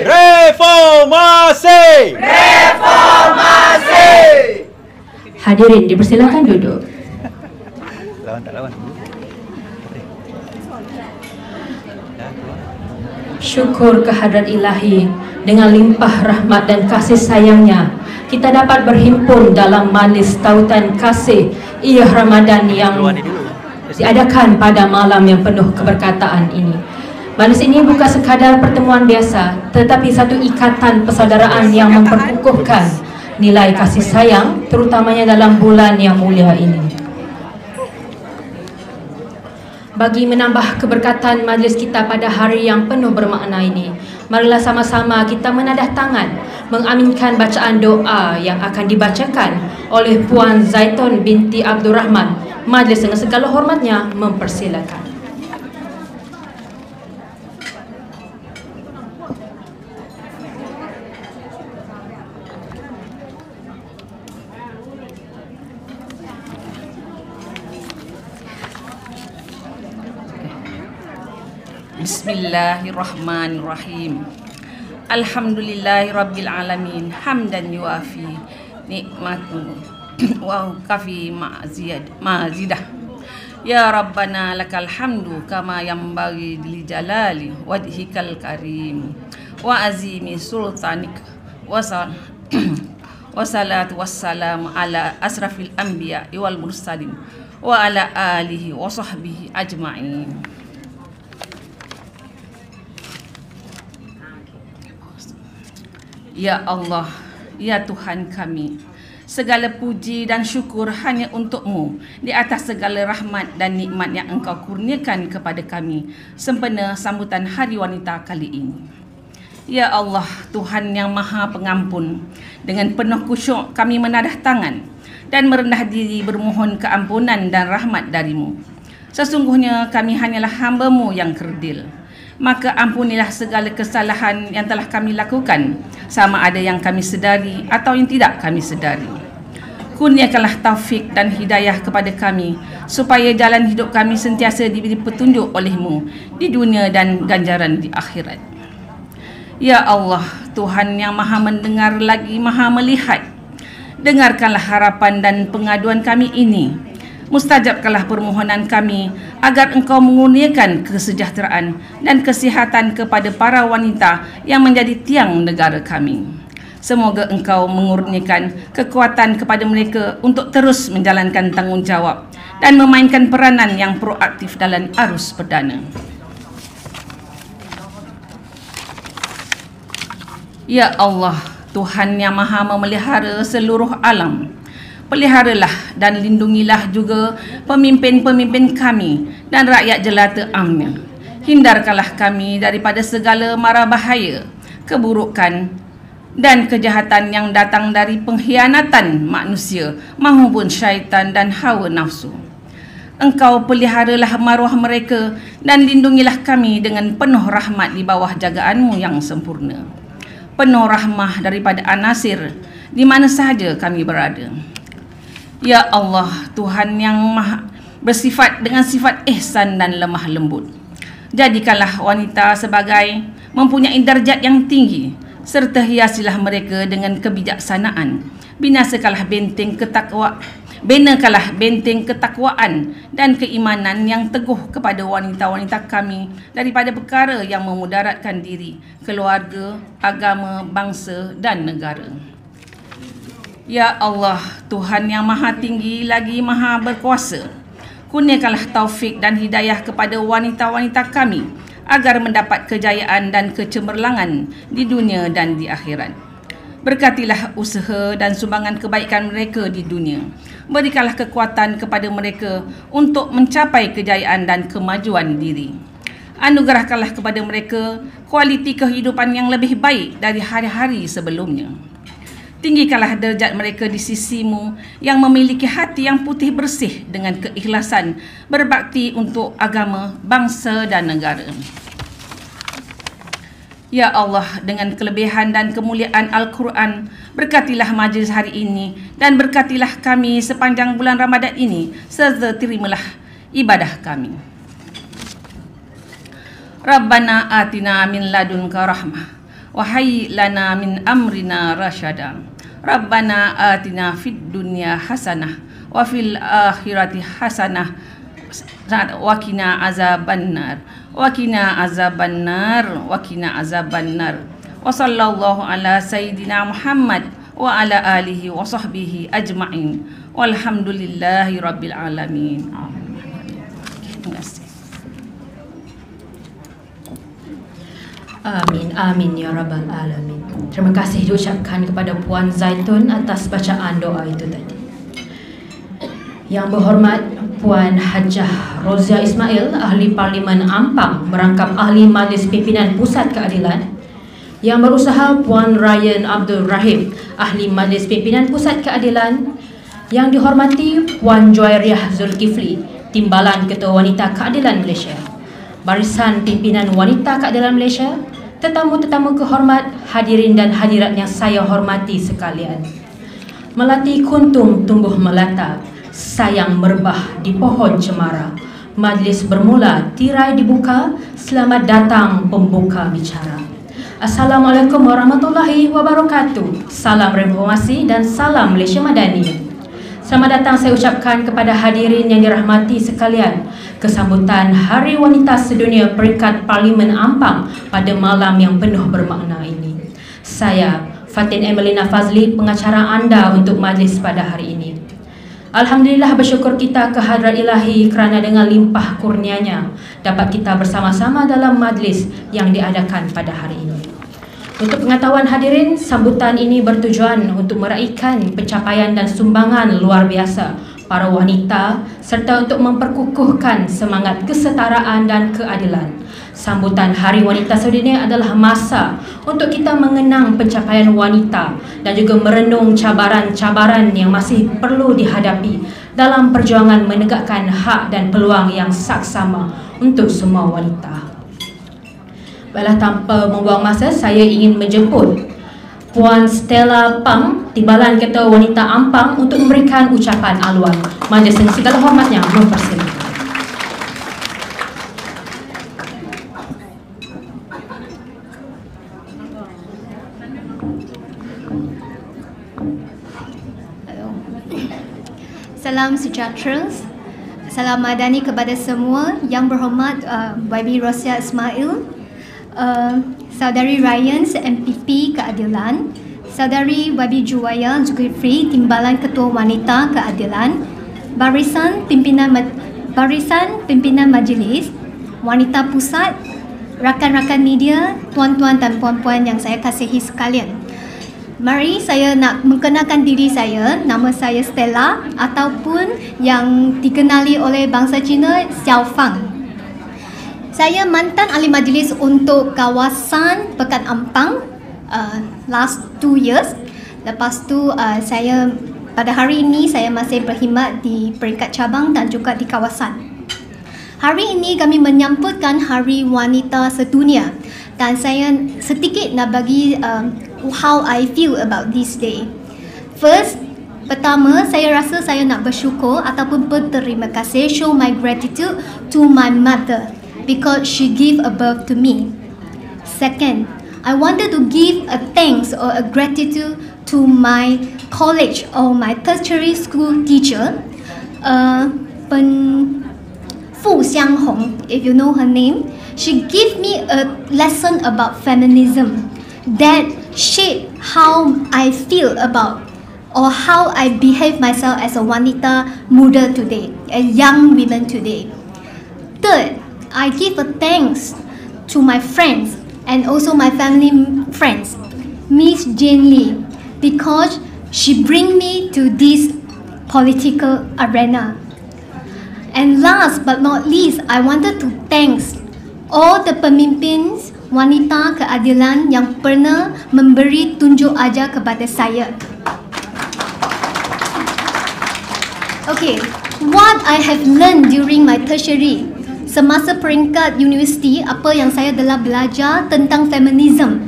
Reformasi! Reformasi! Hadirin dipersilakan duduk. Lawan tak lawan? Syukur kehadrat ilahi, dengan limpah rahmat dan kasih sayangnya, kita dapat berhimpun dalam majlis tautan kasih Iyah Ramadan yang diadakan pada malam yang penuh keberkataan ini. Majlis ini bukan sekadar pertemuan biasa, tetapi satu ikatan persaudaraan yang memperkukuhkan nilai kasih sayang, terutamanya dalam bulan yang mulia ini. Bagi menambah keberkatan majlis kita pada hari yang penuh bermakna ini, marilah sama-sama kita menadah tangan mengaminkan bacaan doa yang akan dibacakan oleh Puan Zaitun binti Abdul Rahman. Majlis dengan segala hormatnya mempersilakan. Bismillahirrahmanirrahim. Alhamdulillahirabbil alamin, hamdan yuafi nikmatu wa kafi mazidah. Ya Rabbana lakal hamdu kama yanbaghi li jalali wajhikal karim wa azimi sultanik wa salatu wassalamu ala asrafil anbiya wal mursalin wa ala alihi wa sahbihi ajma'in. Ya Allah, ya Tuhan kami, segala puji dan syukur hanya untuk-Mu di atas segala rahmat dan nikmat yang Engkau kurniakan kepada kami sempena sambutan Hari Wanita kali ini. Ya Allah, Tuhan yang Maha Pengampun, dengan penuh khusyuk kami menadah tangan dan merendah diri bermohon keampunan dan rahmat dari-Mu. Sesungguhnya kami hanyalah hamba-Mu yang kerdil. Maka ampunilah segala kesalahan yang telah kami lakukan, sama ada yang kami sedari atau yang tidak kami sedari. Kurniakanlah taufik dan hidayah kepada kami, supaya jalan hidup kami sentiasa diberi petunjuk oleh-Mu di dunia dan ganjaran di akhirat. Ya Allah, Tuhan yang Maha mendengar lagi Maha melihat, dengarkanlah harapan dan pengaduan kami ini. Mustajabkanlah permohonan kami agar Engkau mengurniakan kesejahteraan dan kesihatan kepada para wanita yang menjadi tiang negara kami. Semoga Engkau mengurniakan kekuatan kepada mereka untuk terus menjalankan tanggungjawab dan memainkan peranan yang proaktif dalam arus perdana. Ya Allah, Tuhan yang Maha memelihara seluruh alam, peliharalah dan lindungilah juga pemimpin-pemimpin kami dan rakyat jelata amnya. Hindarkanlah kami daripada segala mara bahaya, keburukan dan kejahatan yang datang dari pengkhianatan manusia maupun syaitan dan hawa nafsu. Engkau peliharalah maruah mereka dan lindungilah kami dengan penuh rahmat di bawah jagaan-Mu yang sempurna. Penuh rahmah daripada An-Nasir di mana sahaja kami berada. Ya Allah, Tuhan yang Maha bersifat dengan sifat ihsan dan lemah lembut, jadikanlah wanita sebagai mempunyai darjat yang tinggi, serta hiasilah mereka dengan kebijaksanaan. Binasakanlah benakalah benteng ketakwaan dan keimanan yang teguh kepada wanita-wanita kami daripada perkara yang memudaratkan diri, keluarga, agama, bangsa dan negara. Ya Allah, Tuhan yang Maha Tinggi lagi Maha Berkuasa, kurniakanlah taufik dan hidayah kepada wanita-wanita kami agar mendapat kejayaan dan kecemerlangan di dunia dan di akhirat. Berkatilah usaha dan sumbangan kebaikan mereka di dunia. Berikanlah kekuatan kepada mereka untuk mencapai kejayaan dan kemajuan diri. Anugerahkanlah kepada mereka kualiti kehidupan yang lebih baik dari hari-hari sebelumnya. Tinggikanlah derajat mereka di sisi-Mu yang memiliki hati yang putih bersih dengan keikhlasan berbakti untuk agama, bangsa dan negara. Ya Allah, dengan kelebihan dan kemuliaan Al-Quran, berkatilah majlis hari ini dan berkatilah kami sepanjang bulan Ramadan ini, serta terimalah ibadah kami. Rabbana atina min ladunka rahmah wa hayyi lana min amrina rasyada. Rabbana atina fid dunya hasanah wa fil akhirati hasanah wa qina azabannar wa qina azabannar wa qina azabannar. Wa sallallahu ala sayyidina Muhammad wa ala alihi wa sahbihi ajma'in. Walhamdulillahi rabbil alamin. Terima kasih. Amin, amin ya rabbal alamin. Terima kasih diucapkan kepada Puan Zaitun atas bacaan doa itu tadi. Yang berhormat Puan Hajah Rozia Ismail, Ahli Parlimen Ampang, merangkap Ahli Majlis Pimpinan Pusat Keadilan. Yang berusaha Puan Ryan Abdul Rahim, Ahli Majlis Pimpinan Pusat Keadilan. Yang dihormati Puan Juwairiyah Zulkifli, Timbalan Ketua Wanita Keadilan Malaysia. Barisan Pimpinan Wanita Keadilan Malaysia, tetamu-tetamu kehormat, hadirin dan hadirat yang saya hormati sekalian. Melati kuntum tumbuh melata, sayang merebah di pohon cemara. Majlis bermula, tirai dibuka, selamat datang pembuka bicara. Assalamualaikum warahmatullahi wabarakatuh. Salam reformasi dan salam Malaysia Madani. Selamat datang saya ucapkan kepada hadirin yang dirahmati sekalian kesambutan Hari Wanita Sedunia peringkat Parlimen Ampang pada malam yang penuh bermakna ini. Saya Fatin Emelina Fazli, pengacara anda untuk majlis pada hari ini. Alhamdulillah, bersyukur kita kehadrat ilahi kerana dengan limpah kurnianya dapat kita bersama-sama dalam majlis yang diadakan pada hari ini. Untuk pengetahuan hadirin, sambutan ini bertujuan untuk meraihkan pencapaian dan sumbangan luar biasa para wanita serta untuk memperkukuhkan semangat kesetaraan dan keadilan. Sambutan Hari Wanita Sedunia adalah masa untuk kita mengenang pencapaian wanita dan juga merenung cabaran-cabaran yang masih perlu dihadapi dalam perjuangan menegakkan hak dan peluang yang saksama untuk semua wanita. Baiklah, tanpa membuang masa, saya ingin menjemput Puan Stella Pang, Timbalan Ketua Wanita Ampang untuk memberikan ucapan aluan. Majlis dengan segala hormatnya mempersilakan. Salam sejahtera, salam madani kepada semua. Yang berhormat YB Rozia Ismail, Saudari Ryan MPP Keadilan, Saudari YB Juwairiyah Zulkifli, Timbalan Ketua Wanita Keadilan, Barisan Pimpinan Majlis, Wanita Pusat, rakan-rakan media, tuan-tuan dan puan-puan yang saya kasihi sekalian. Mari saya nak mengenalkan diri saya. Nama saya Stella ataupun yang dikenali oleh bangsa Cina Xiao Fang. Saya mantan ahli majlis untuk kawasan Pekan Ampang last 2 years. Lepas tu saya pada hari ini saya masih berkhidmat di peringkat cabang dan juga di kawasan. Hari ini kami menyambutkan Hari Wanita Sedunia dan saya sedikit nak bagi how I feel about this day. First, pertama saya rasa saya nak bersyukur ataupun berterima kasih, show my gratitude to my mother because she gave a birth to me. Second, I wanted to give a thanks or a gratitude to my college or my tertiary school teacher, Fu Xianghong, if you know her name. She gave me a lesson about feminism that shaped how I feel about or how I behave myself as a wanita muda today, a young woman today. Third, I give a thanks to my friends and also my family friends, Miss Jane Lee, because she bring me to this political arena. And last but not least, I wanted to thanks all the pemimpin wanita keadilan yang pernah memberi tunjuk ajar kepada saya. Okay, what I have learned during my tertiary, semasa peringkat universiti, apa yang saya telah belajar tentang feminism.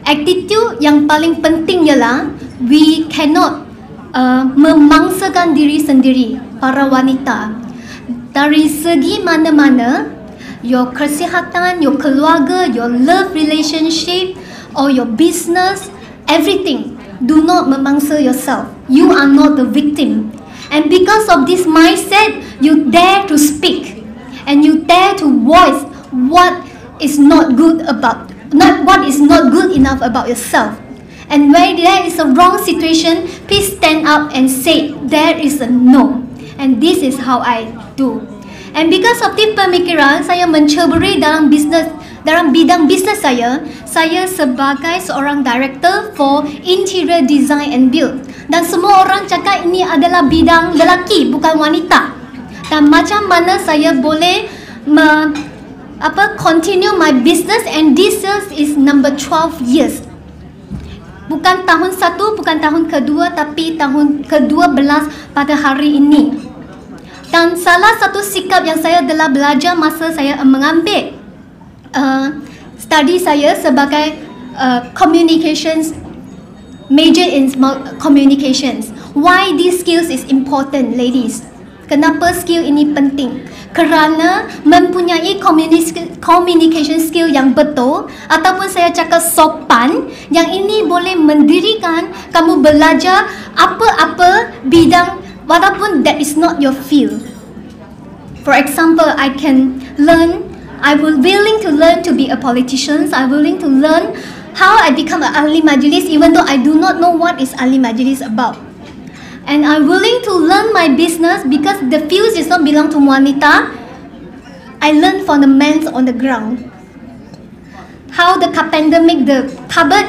Attitude yang paling penting ialah we cannot memangsakan diri sendiri, para wanita. Dari segi mana-mana, your kesihatan, your keluarga, your love relationship, or your business, everything. Do not memangsa yourself. You are not the victim. And because of this mindset, you dare to speak and you dare to voice what is not good enough about yourself. And when there is a wrong situation, please stand up and say there is a no. And this is how I do. And because of this pemikiran, saya menceburi dalam bidang bisnes saya sebagai seorang director for interior design and build. Dan semua orang cakap ini adalah bidang lelaki, bukan wanita. Dan macam mana saya boleh continue my business, and this is number 12 years. Bukan tahun 1, bukan tahun kedua, tapi tahun ke-12 pada hari ini. Dan salah satu sikap yang saya telah belajar masa saya mengambil study saya sebagai communications, major in communications. Why these skills is important, ladies? Kenapa skill ini penting? Kerana mempunyai communication skill yang betul, ataupun saya cakap sopan, yang ini boleh mendirikan kamu belajar apa-apa bidang walaupun that is not your field. For example, I will willing to learn to be a politician. I'm willing to learn how I become an ahli majlis even though I do not know what is ahli majlis about. And I'm willing to learn my business because the fields is not belong to wanita. I learn from the men on the ground. How the carpenter make the cupboard,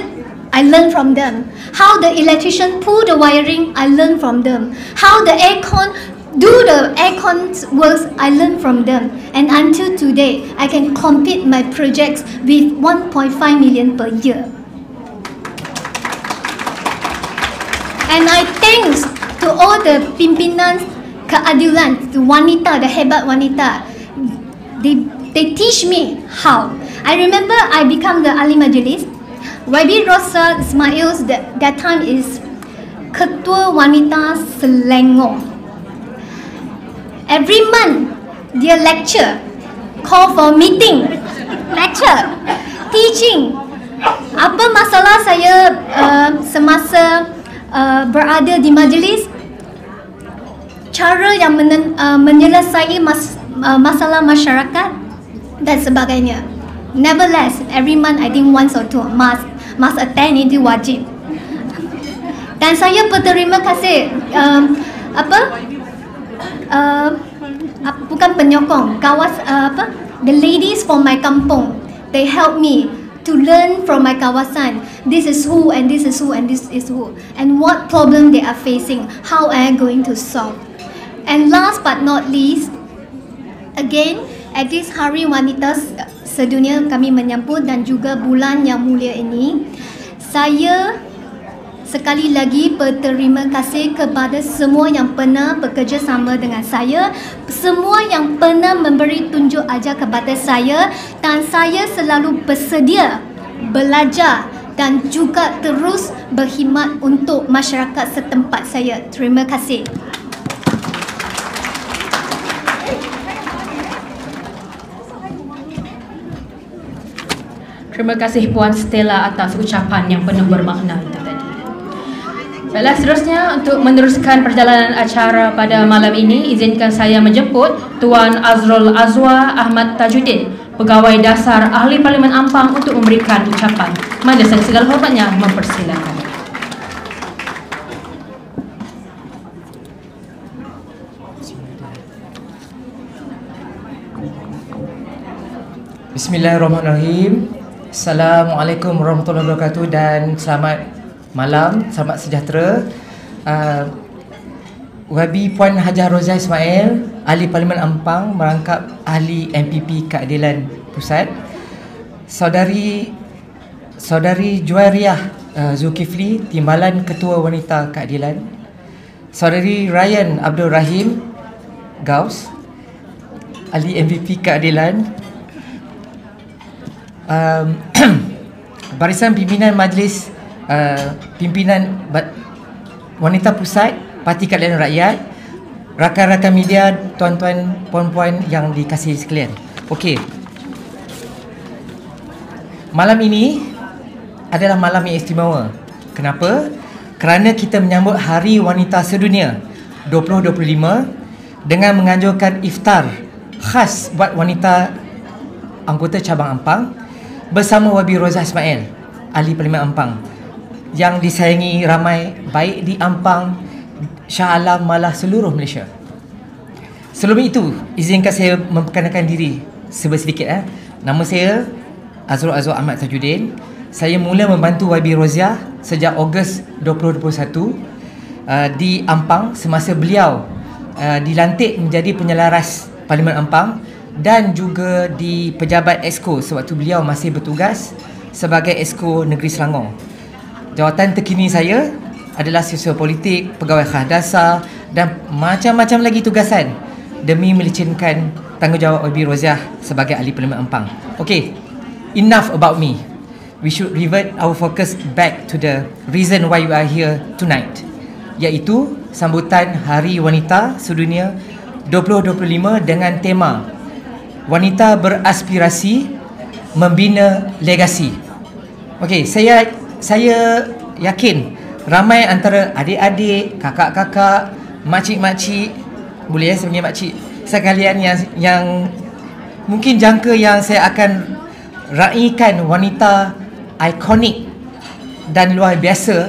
I learn from them. How the electrician pull the wiring, I learn from them. How the aircon do the aircon works, I learn from them. And until today, I can complete my projects with 1.5 million per year. And I thanks to all the pimpinan keadilan, the wanita, the hebat wanita. They teach me how. I remember I become the ahli majlis. YB Rosa Ismail that time is Ketua Wanita Selangor. Every month, dia lecture, call for meeting, lecture, teaching. Apa masalah saya semasa berada di majlis, cara yang menyelesaikan masalah masyarakat dan sebagainya. Nevertheless, every month I think once or two must attend, itu wajib. Dan saya berterima kasih bukan penyokong, the ladies from my kampung, they help me to learn from my kawasan. This is who and this is who and this is who, and what problem they are facing, how I am going to solve. And last but not least, again at this Hari Wanita Sedunia kami menyambut dan juga bulan yang mulia ini, saya sekali lagi berterima kasih kepada semua yang pernah bekerjasama dengan saya, semua yang pernah memberi tunjuk ajar kepada saya, dan saya selalu bersedia belajar dan juga terus berkhidmat untuk masyarakat setempat saya. Terima kasih. Terima kasih Puan Stella atas ucapan yang penuh bermakna itu tadi. Baiklah, seterusnya untuk meneruskan perjalanan acara pada malam ini, izinkan saya menjemput Tuan Azrul Azwa Ahmad Tajuddin, Pegawai Dasar Ahli Parlimen Ampang, untuk memberikan ucapan. Mari dengan segala hormatnya mempersilakan. Bismillahirrahmanirrahim. Assalamualaikum warahmatullahi wabarakatuh dan selamat malam, selamat sejahtera. Wabi Puan Hajah Rozah Ismail, Ahli Parlimen Ampang, merangkap Ahli MPP Keadilan Pusat. Saudari Juwairiyah Zulkifli, Timbalan Ketua Wanita Keadilan. Saudari Ryan Abdul Rahim Gaus, Ahli MPP Keadilan. Barisan Pimpinan Majlis Pimpinan Wanita Pusat Parti Keadilan Rakyat, rakan-rakan media, tuan-tuan, puan-puan yang dikasihi sekalian. Okey. Malam ini adalah malam yang istimewa. Kenapa? Kerana kita menyambut Hari Wanita Sedunia 2025 dengan menganjurkan iftar khas buat wanita anggota cabang Ampang bersama Wabi Rozah Ismail, Ahli Parlimen Ampang, yang disayangi ramai baik di Ampang, Shah Alam, malah seluruh Malaysia. Sebelum itu, izinkan saya memperkenalkan diri sedikit. Nama saya Azrul Ahmad Tajuddin. Saya mula membantu YB Roziah sejak Ogos 2021 di Ampang semasa beliau dilantik menjadi penyelaras Parlimen Ampang, dan juga di Pejabat Exco sewaktu beliau masih bertugas sebagai Exco Negeri Selangor. Jawatan terkini saya adalah sosial politik, pegawai khas dasar dan macam-macam lagi tugasan demi melicinkan tanggungjawab YB Roziah sebagai Ahli Parlimen Ampang. Okay, enough about me. We should revert our focus back to the reason why we are here tonight, iaitu sambutan Hari Wanita Sedunia 2025 dengan tema Wanita Beraspirasi Membina Legasi. Okay, saya yakin ramai antara adik-adik, kakak-kakak, makcik-makcik, boleh sebenarnya makcik sekalian yang mungkin jangka yang saya akan raikan wanita ikonik dan luar biasa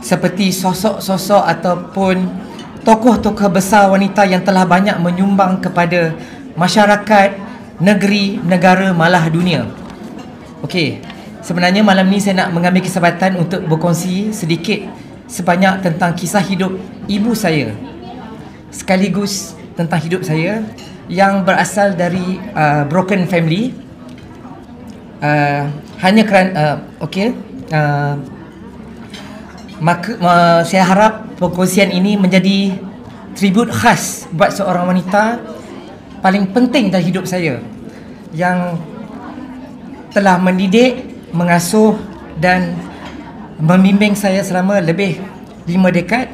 seperti sosok-sosok ataupun tokoh-tokoh besar wanita yang telah banyak menyumbang kepada masyarakat, negeri, negara, malah dunia. Okey, sebenarnya malam ni saya nak mengambil kesempatan untuk berkongsi sedikit sebanyak tentang kisah hidup ibu saya, sekaligus tentang hidup saya yang berasal dari broken family. Hanya kerana saya harap perkongsian ini menjadi tribut khas buat seorang wanita paling penting dalam hidup saya, yang telah mendidik, mengasuh dan membimbing saya selama lebih 5 dekad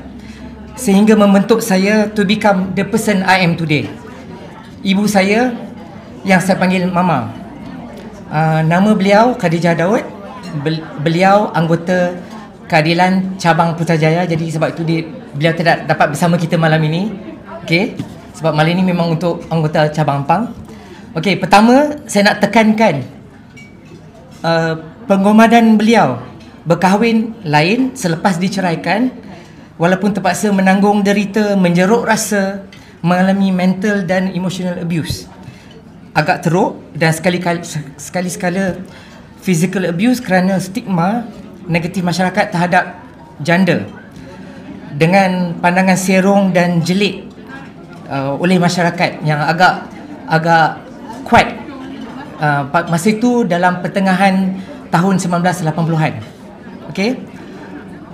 sehingga membentuk saya to become the person I am today. Ibu saya yang saya panggil Mama, nama beliau Khadijah Daud. Beliau anggota Keadilan Cabang Putrajaya. Jadi sebab itu beliau tidak dapat bersama kita malam ini. Okey, sebab malam ini memang untuk anggota Cabang Ampang. Okey, pertama saya nak tekankan penggomadan beliau berkahwin lain selepas diceraikan, walaupun terpaksa menanggung derita, menjeruk rasa, mengalami mental dan emotional abuse. Agak teruk dan sekali-sekala physical abuse kerana stigma negatif masyarakat terhadap janda dengan pandangan serong dan jelik oleh masyarakat yang agak kuat masa itu dalam pertengahan tahun 1980-an. Okey.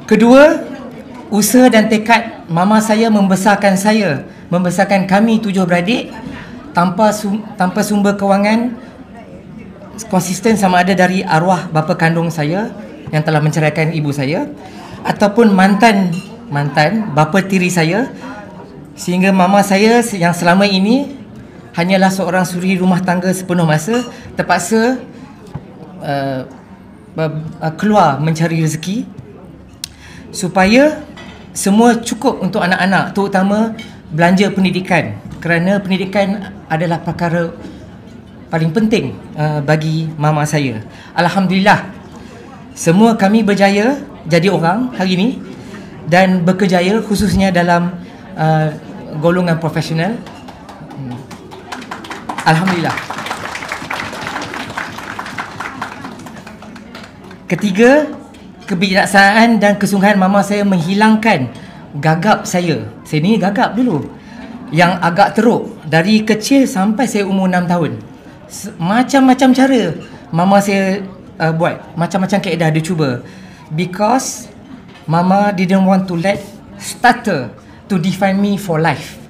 Kedua, usaha dan tekad mama saya membesarkan kami 7 beradik tanpa sumber kewangan konsisten, sama ada dari arwah bapa kandung saya yang telah menceraikan ibu saya ataupun mantan bapa tiri saya, sehingga mama saya yang selama ini hanyalah seorang suri rumah tangga sepenuh masa terpaksa keluar mencari rezeki supaya semua cukup untuk anak-anak, terutama belanja pendidikan, kerana pendidikan adalah perkara paling penting bagi mama saya. Alhamdulillah, semua kami berjaya jadi orang hari ini dan berkejaya khususnya dalam golongan profesional. Alhamdulillah. Ketiga, kebijaksanaan dan kesungguhan mama saya menghilangkan gagap saya. Saya ni gagap dulu, yang agak teruk dari kecil sampai saya umur 6 tahun. Macam-macam cara mama saya buat, macam-macam kaedah dia cuba, because mama didn't want to let starter to define me for life.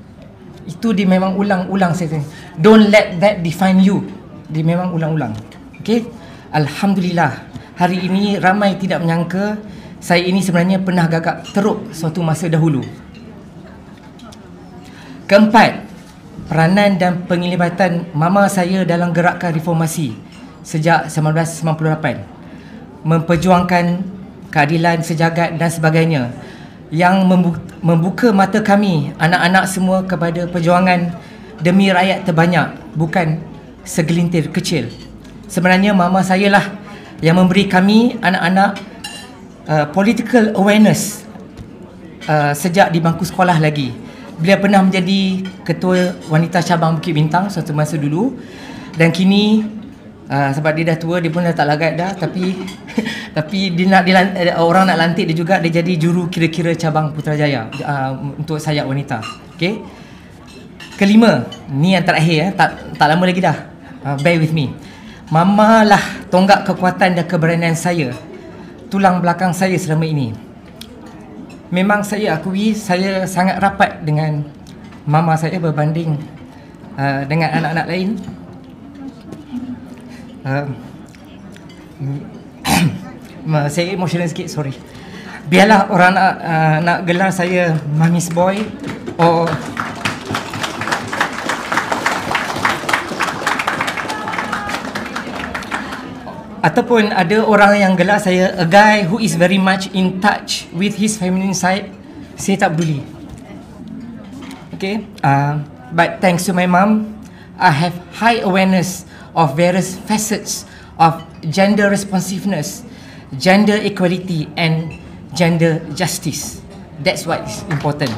Itu dia memang ulang-ulang saya. Don't let that define you. Dia memang ulang-ulang. Okay, Alhamdulillah, hari ini ramai tidak menyangka saya ini sebenarnya pernah gagap teruk suatu masa dahulu. Keempat, peranan dan penglibatan mama saya dalam gerakan reformasi sejak 1998. memperjuangkan keadilan sejagat dan sebagainya, yang membuka mata kami anak-anak semua kepada perjuangan demi rakyat terbanyak, bukan segelintir kecil. Sebenarnya mama saya lah yang memberi kami anak-anak political awareness sejak di bangku sekolah lagi. Beliau pernah menjadi ketua wanita cabang Bukit Bintang suatu masa dulu, dan kini sebab dia dah tua, dia pun dah tak lagat dah, tapi orang nak lantik dia juga, dia jadi juru kira-kira cabang Putrajaya untuk sayap wanita. Okey. Kelima, ni yang terakhir, tak lama lagi dah. Bear with me. Mama lah tonggak kekuatan dan keberanian saya, tulang belakang saya selama ini. Memang saya akui saya sangat rapat dengan mama saya berbanding dengan anak-anak lain. Saya emotional sikit, sorry. Biarlah orang nak gelar saya Mamis Boy ataupun ada orang yang gelar saya a guy who is very much in touch with his feminine side. Saya tak peduli. Okay, but thanks to my mom, I have high awareness of various facets of gender responsiveness, gender equality and gender justice. That's what is important.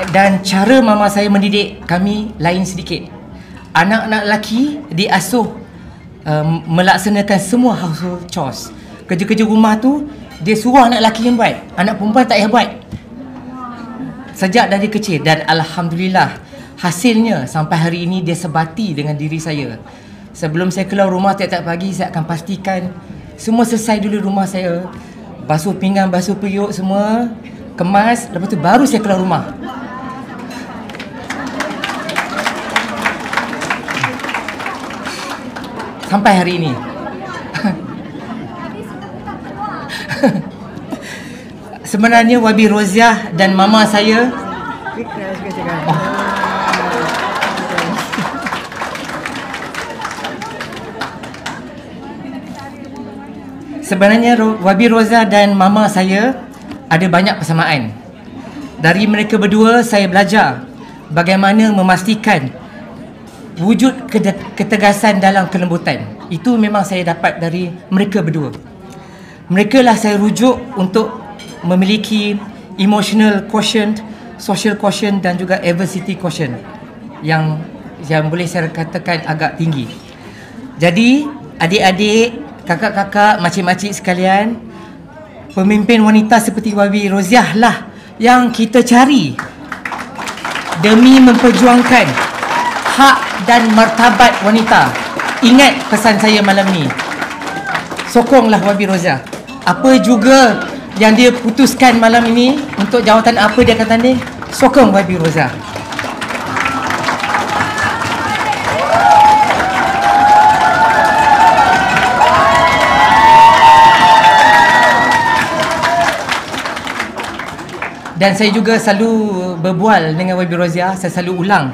Dan cara mama saya mendidik kami lain sedikit. Anak-anak lelaki diasuh melaksanakan semua household chores. Kerja-kerja rumah tu dia suruh anak lelaki yang buat, anak perempuan tak payah buat. Sejak dari kecil, dan alhamdulillah hasilnya sampai hari ini dia sebati dengan diri saya. Sebelum saya keluar rumah tiap-tiap pagi, saya akan pastikan semua selesai dulu rumah saya. Basuh pinggan, basuh periuk semua, kemas, lepas tu baru saya keluar rumah. Sampai hari ini. Sebenarnya Wabi Roziah dan mama saya sebenarnya Wabi Roziah dan mama saya ada banyak persamaan. Dari mereka berdua saya belajar bagaimana memastikan wujud ketegasan dalam kelembutan. Itu memang saya dapat dari mereka berdua. Mereka lah saya rujuk untuk memiliki emotional quotient, social quotient dan juga adversity quotient yang boleh saya katakan agak tinggi. Jadi adik-adik, kakak-kakak, makcik-makcik sekalian, pemimpin wanita seperti Wabi Roziah lah yang kita cari demi memperjuangkan hak dan martabat wanita. Ingat pesan saya malam ni. Sokonglah Wabi Roziah. Apa juga yang dia putuskan malam ini, untuk jawatan apa dia akan tanding, sokong Wabi Roziah. Dan saya juga selalu berbual dengan Wabi Roziah, saya selalu ulang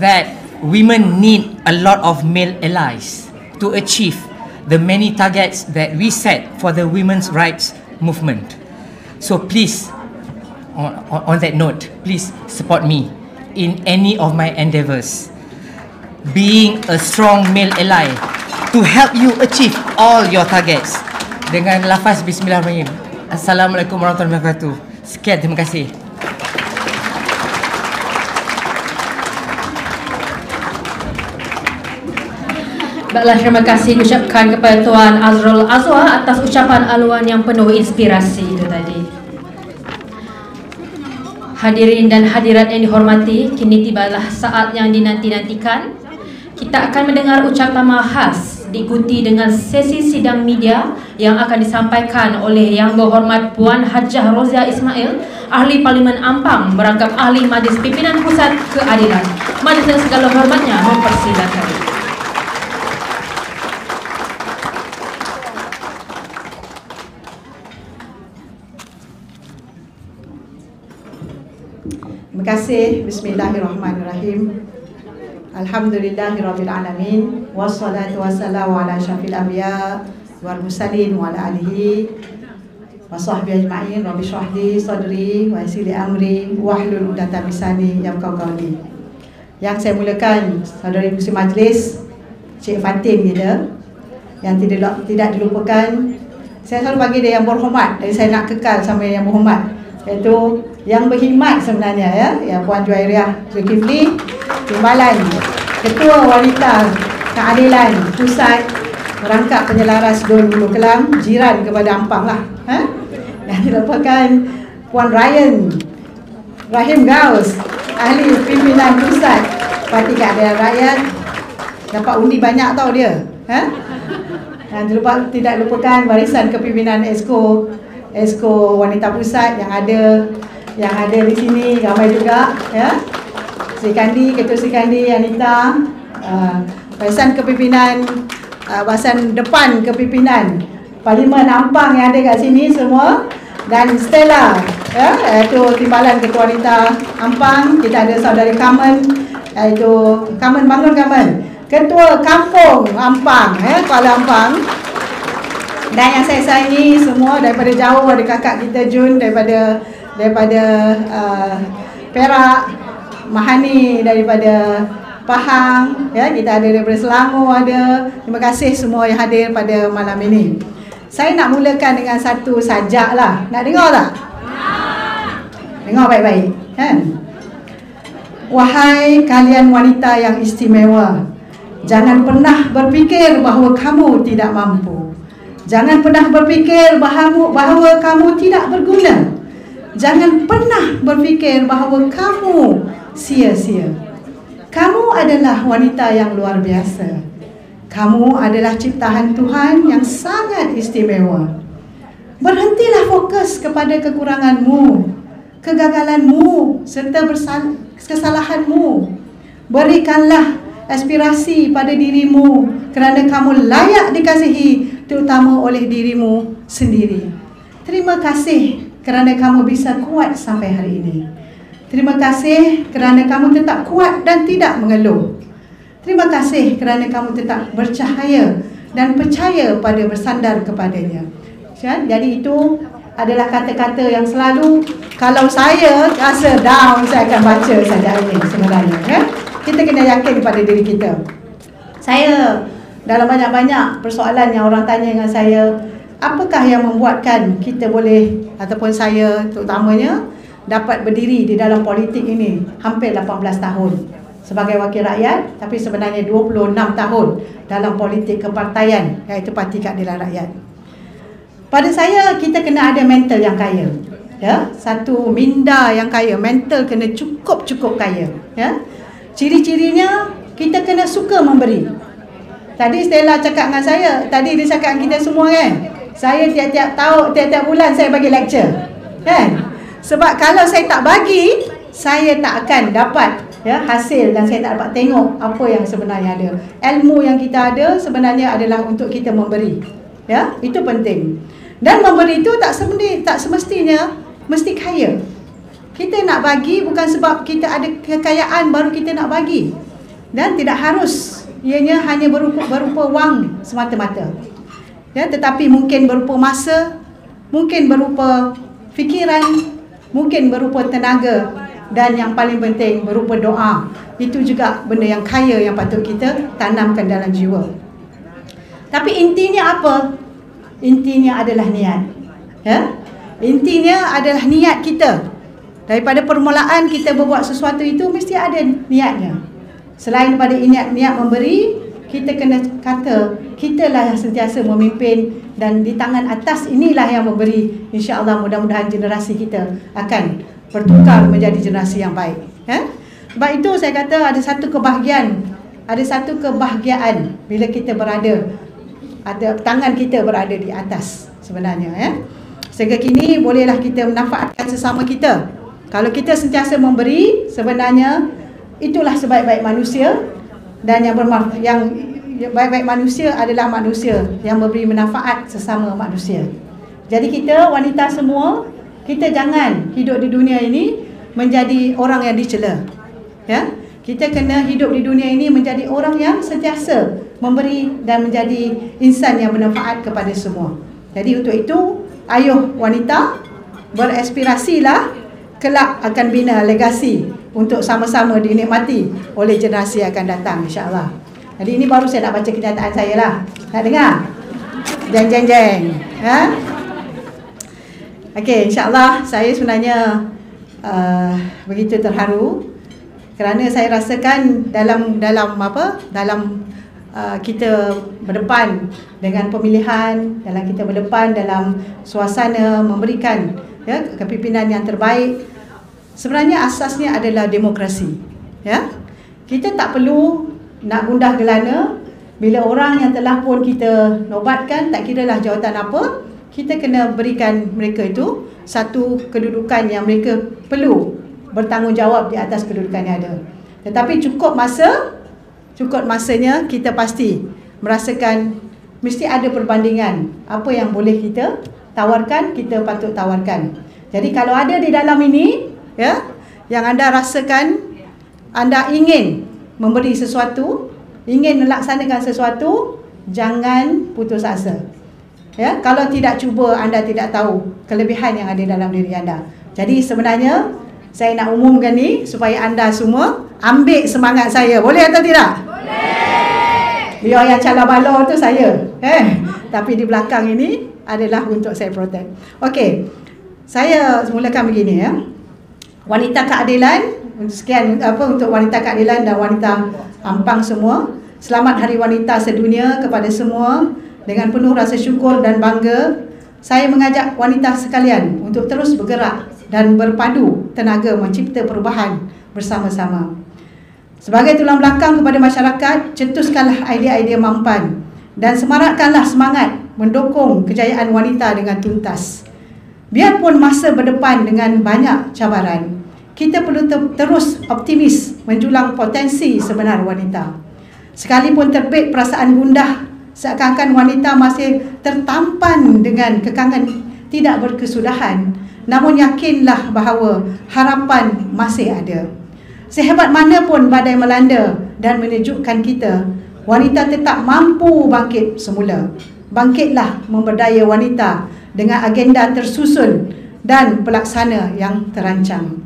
that women need a lot of male allies to achieve the many targets that we set for the women's rights movement. So please, on that note, please support me in any of my endeavours, being a strong male ally to help you achieve all your targets. Dengan lafaz Bismillahirrahmanirrahim. Assalamualaikum warahmatullahi wabarakatuh. Sekian, terima kasih. Baiklah, terima kasih ucapkan kepada Tuan Azrul Azwa atas ucapan aluan yang penuh inspirasi itu tadi. Hadirin dan hadirat yang dihormati, kini tibalah saat yang dinanti-nantikan. Kita akan mendengar ucapan khas diikuti dengan sesi sidang media yang akan disampaikan oleh Yang Berhormat Puan Hajah Roziah Ismail, Ahli Parlimen Ampang merangkap Ahli Majlis Pimpinan Pusat Keadilan. Majlis dengan segala hormatnya mempersilakan. Terima kasih. Bismillahirrahmanirrahim. Alhamdulillahirabbil alamin wassalatu wassalamu ala asyrafil anbiya wal mursalin wa ala alihi wa sahbihi ajma'in. Rabbi shrah li sadri wa yassir li amri wahlul 'uqdatam min lisani yafqahu qawli. Yang saya mulakan saudari Pengerusi Majlis Cik Fatin kita, yang tidak dilupakan, saya selalu bagi dia yang berhormat, dan saya nak kekal sampai yang berhormat, iaitu yang berkhidmat sebenarnya, ya, yang Puan Juwairiah Zulkifli, Timbalan Ketua Wanita Keadilan Pusat Merangkap Penyelaras Dun Hulu Kelang, jiran kepada Ampang lah, yang dilupakan Puan Rahim Gaus, Ahli Pimpinan Pusat Parti Keadilan Rakyat, dapat undi banyak tau dia, dan tidak lupakan barisan kepimpinan Esko Wanita Pusat yang ada di sini ramai juga, ya. Sri Kandi, Ketua Sri Kandi, Anita, barisan kepimpinan, barisan depan kepimpinan Parlimen Ampang yang ada kat sini semua, dan Stella, ya, iaitu Timbalan Ketua Wanita Ampang. Kita ada saudari Kamen, iaitu Kamen Bangun Kamen, Ketua Kampung Ampang, Kuala Ampang. Dan yang saya sayangi semua daripada jauh, ada kakak kita Jun daripada Perak, Mahani daripada Pahang, ya, kita ada daripada Selangor ada. Terima kasih semua yang hadir pada malam ini. Saya nak mulakan dengan satu sajak lah. Nak dengar tak? Dengar baik-baik, kan? Wahai kalian wanita yang istimewa, jangan pernah berfikir bahawa kamu tidak mampu. Jangan pernah berfikir bahawa kamu tidak berguna. Jangan pernah berfikir bahawa kamu sia-sia. Kamu adalah wanita yang luar biasa. Kamu adalah ciptaan Tuhan yang sangat istimewa. Berhentilah fokus kepada kekuranganmu, kegagalanmu serta kesalahanmu. Berikanlah aspirasi pada dirimu kerana kamu layak dikasihi, terutama oleh dirimu sendiri. Terima kasih kerana kamu bisa kuat sampai hari ini. Terima kasih kerana kamu tetap kuat dan tidak mengeluh. Terima kasih kerana kamu tetap bercahaya dan percaya pada bersandar kepadanya. Jadi itu adalah kata-kata yang selalu, kalau saya rasa down, saya akan baca saja ini sebenarnya, ya? Kita kena yakin pada diri kita. Saya dalam banyak-banyak persoalan yang orang tanya dengan saya, apakah yang membuatkan kita boleh, ataupun saya terutamanya, dapat berdiri di dalam politik ini hampir 18 tahun sebagai wakil rakyat, tapi sebenarnya 26 tahun dalam politik kepartaian, iaitu Parti Keadilan Rakyat. Pada saya, kita kena ada mental yang kaya, ya, satu minda yang kaya, mental kena cukup kaya, ya. Ciri-cirinya kita kena suka memberi. Tadi Stella cakap dengan saya, tadi dia cakap dengan kita semua, kan, saya tiap-tiap bulan saya bagi lecture, kan. Sebab kalau saya tak bagi, saya tak akan dapat, ya, hasil, dan saya tak dapat tengok apa yang sebenarnya ada. Ilmu yang kita ada sebenarnya adalah untuk kita memberi, ya, itu penting. Dan memberi itu tak semestinya mesti kaya. Kita nak bagi bukan sebab kita ada kekayaan baru kita nak bagi, dan tidak harus ianya hanya berupa wang semata-mata, ya, tetapi mungkin berupa masa, mungkin berupa fikiran, mungkin berupa tenaga, dan yang paling penting berupa doa. Itu juga benda yang kaya yang patut kita tanamkan dalam jiwa. Tapi intinya apa? Intinya adalah niat, ya? Intinya adalah niat kita. Daripada permulaan kita berbuat sesuatu itu mesti ada niatnya. Selain daripada niat memberi, kita kena kata kitalah yang sentiasa memimpin, dan di tangan atas inilah yang memberi. InsyaAllah mudah-mudahan generasi kita akan bertukar menjadi generasi yang baik, ya? Sebab itu saya kata ada satu kebahagiaan bila kita berada, ada tangan kita berada di atas sebenarnya, ya. Sehingga kini bolehlah kita memanfaatkan sesama kita. Kalau kita sentiasa memberi, sebenarnya itulah sebaik-baik manusia, dan yang baik-baik manusia adalah manusia yang memberi manfaat sesama manusia. Jadi kita wanita semua, kita jangan hidup di dunia ini menjadi orang yang dicela, ya. Kita kena hidup di dunia ini menjadi orang yang sentiasa memberi dan menjadi insan yang bermanfaat kepada semua. Jadi untuk itu, ayuh wanita, beraspirasilah kelak akan bina legasi untuk sama-sama dinikmati oleh generasi yang akan datang, insya-Allah. Jadi ini baru saya nak baca kenyataan saya lah. Nak dengar? Jeng. Ha? Okey, insya-Allah saya sebenarnya begitu terharu kerana saya rasakan dalam kita berdepan dengan pemilihan, dalam kita berdepan dalam suasana memberikan kepimpinan yang terbaik, sebenarnya asasnya adalah demokrasi. Ya, kita tak perlu nak gundah gelana bila orang yang telah pun kita nobatkan, tak kiralah jawatan apa, kita kena berikan mereka itu satu kedudukan yang mereka perlu bertanggungjawab di atas kedudukan yang ada. Tetapi cukup masanya kita pasti merasakan mesti ada perbandingan apa yang boleh kita tawarkan, kita patut tawarkan. Jadi kalau ada di dalam ini, ya, yang anda rasakan anda ingin memberi sesuatu, ingin melaksanakan sesuatu, jangan putus asa. Ya, kalau tidak cuba, anda tidak tahu kelebihan yang ada dalam diri anda. Jadi sebenarnya saya nak umumkan ni supaya anda semua ambil semangat saya. Boleh atau tidak? Boleh. Biar yang cala bala tu saya. Tapi di belakang ini adalah untuk saya protect. Okey. Saya mulakan begini ya. Wanita keadilan, sekian untuk wanita keadilan dan wanita Ampang semua. Selamat Hari Wanita Sedunia kepada semua. Dengan penuh rasa syukur dan bangga, saya mengajak wanita sekalian untuk terus bergerak dan berpadu tenaga mencipta perubahan bersama-sama. Sebagai tulang belakang kepada masyarakat, cetuskanlah idea-idea mampan dan semarakkanlah semangat mendukung kejayaan wanita dengan tuntas. Biarpun masa berdepan dengan banyak cabaran, kita perlu terus optimis menjulang potensi sebenar wanita. Sekalipun terbit perasaan gundah, seakan-akan wanita masih tertampan dengan kekangan tidak berkesudahan, namun yakinlah bahawa harapan masih ada. Sehebat mana pun badai melanda dan menejukkan kita, wanita tetap mampu bangkit semula. Bangkitlah memberdaya wanita dengan agenda tersusun dan pelaksana yang terancang.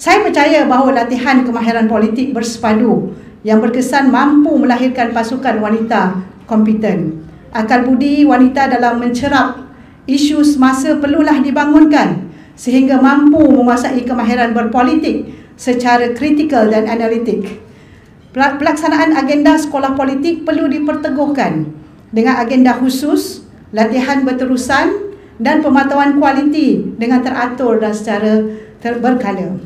Saya percaya bahawa latihan kemahiran politik bersepadu yang berkesan mampu melahirkan pasukan wanita kompeten. Akal budi wanita dalam mencerap isu semasa perlulah dibangunkan sehingga mampu menguasai kemahiran berpolitik secara kritikal dan analitik. Pelaksanaan agenda sekolah politik perlu diperteguhkan dengan agenda khusus, latihan berterusan dan pemantauan kualiti dengan teratur dan secara berkala.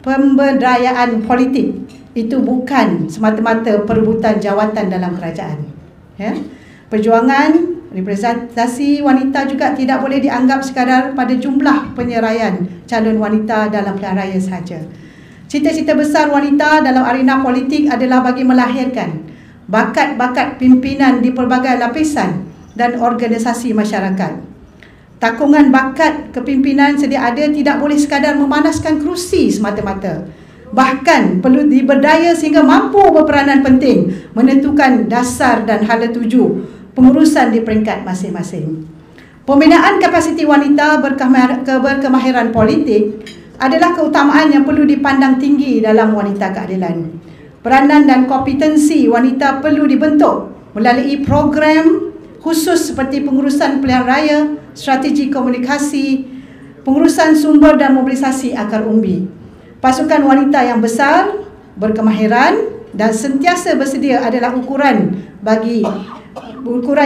Pemberdayaan politik itu bukan semata-mata perebutan jawatan dalam kerajaan. Ya? Perjuangan representasi wanita juga tidak boleh dianggap sekadar pada jumlah penyeraian calon wanita dalam pilihan raya sahaja. Cita-cita besar wanita dalam arena politik adalah bagi melahirkan bakat-bakat pimpinan di pelbagai lapisan dan organisasi masyarakat. Takungan bakat kepimpinan sedia ada tidak boleh sekadar memanaskan kerusi semata-mata. Bahkan perlu diberdaya sehingga mampu berperanan penting menentukan dasar dan hala tuju pengurusan di peringkat masing-masing. Pembinaan kapasiti wanita berkemahiran politik adalah keutamaan yang perlu dipandang tinggi dalam wanita keadilan. Peranan dan kompetensi wanita perlu dibentuk melalui program khusus seperti pengurusan pilihan raya, strategi komunikasi, pengurusan sumber dan mobilisasi akar umbi. Pasukan wanita yang besar, berkemahiran dan sentiasa bersedia adalah ukuran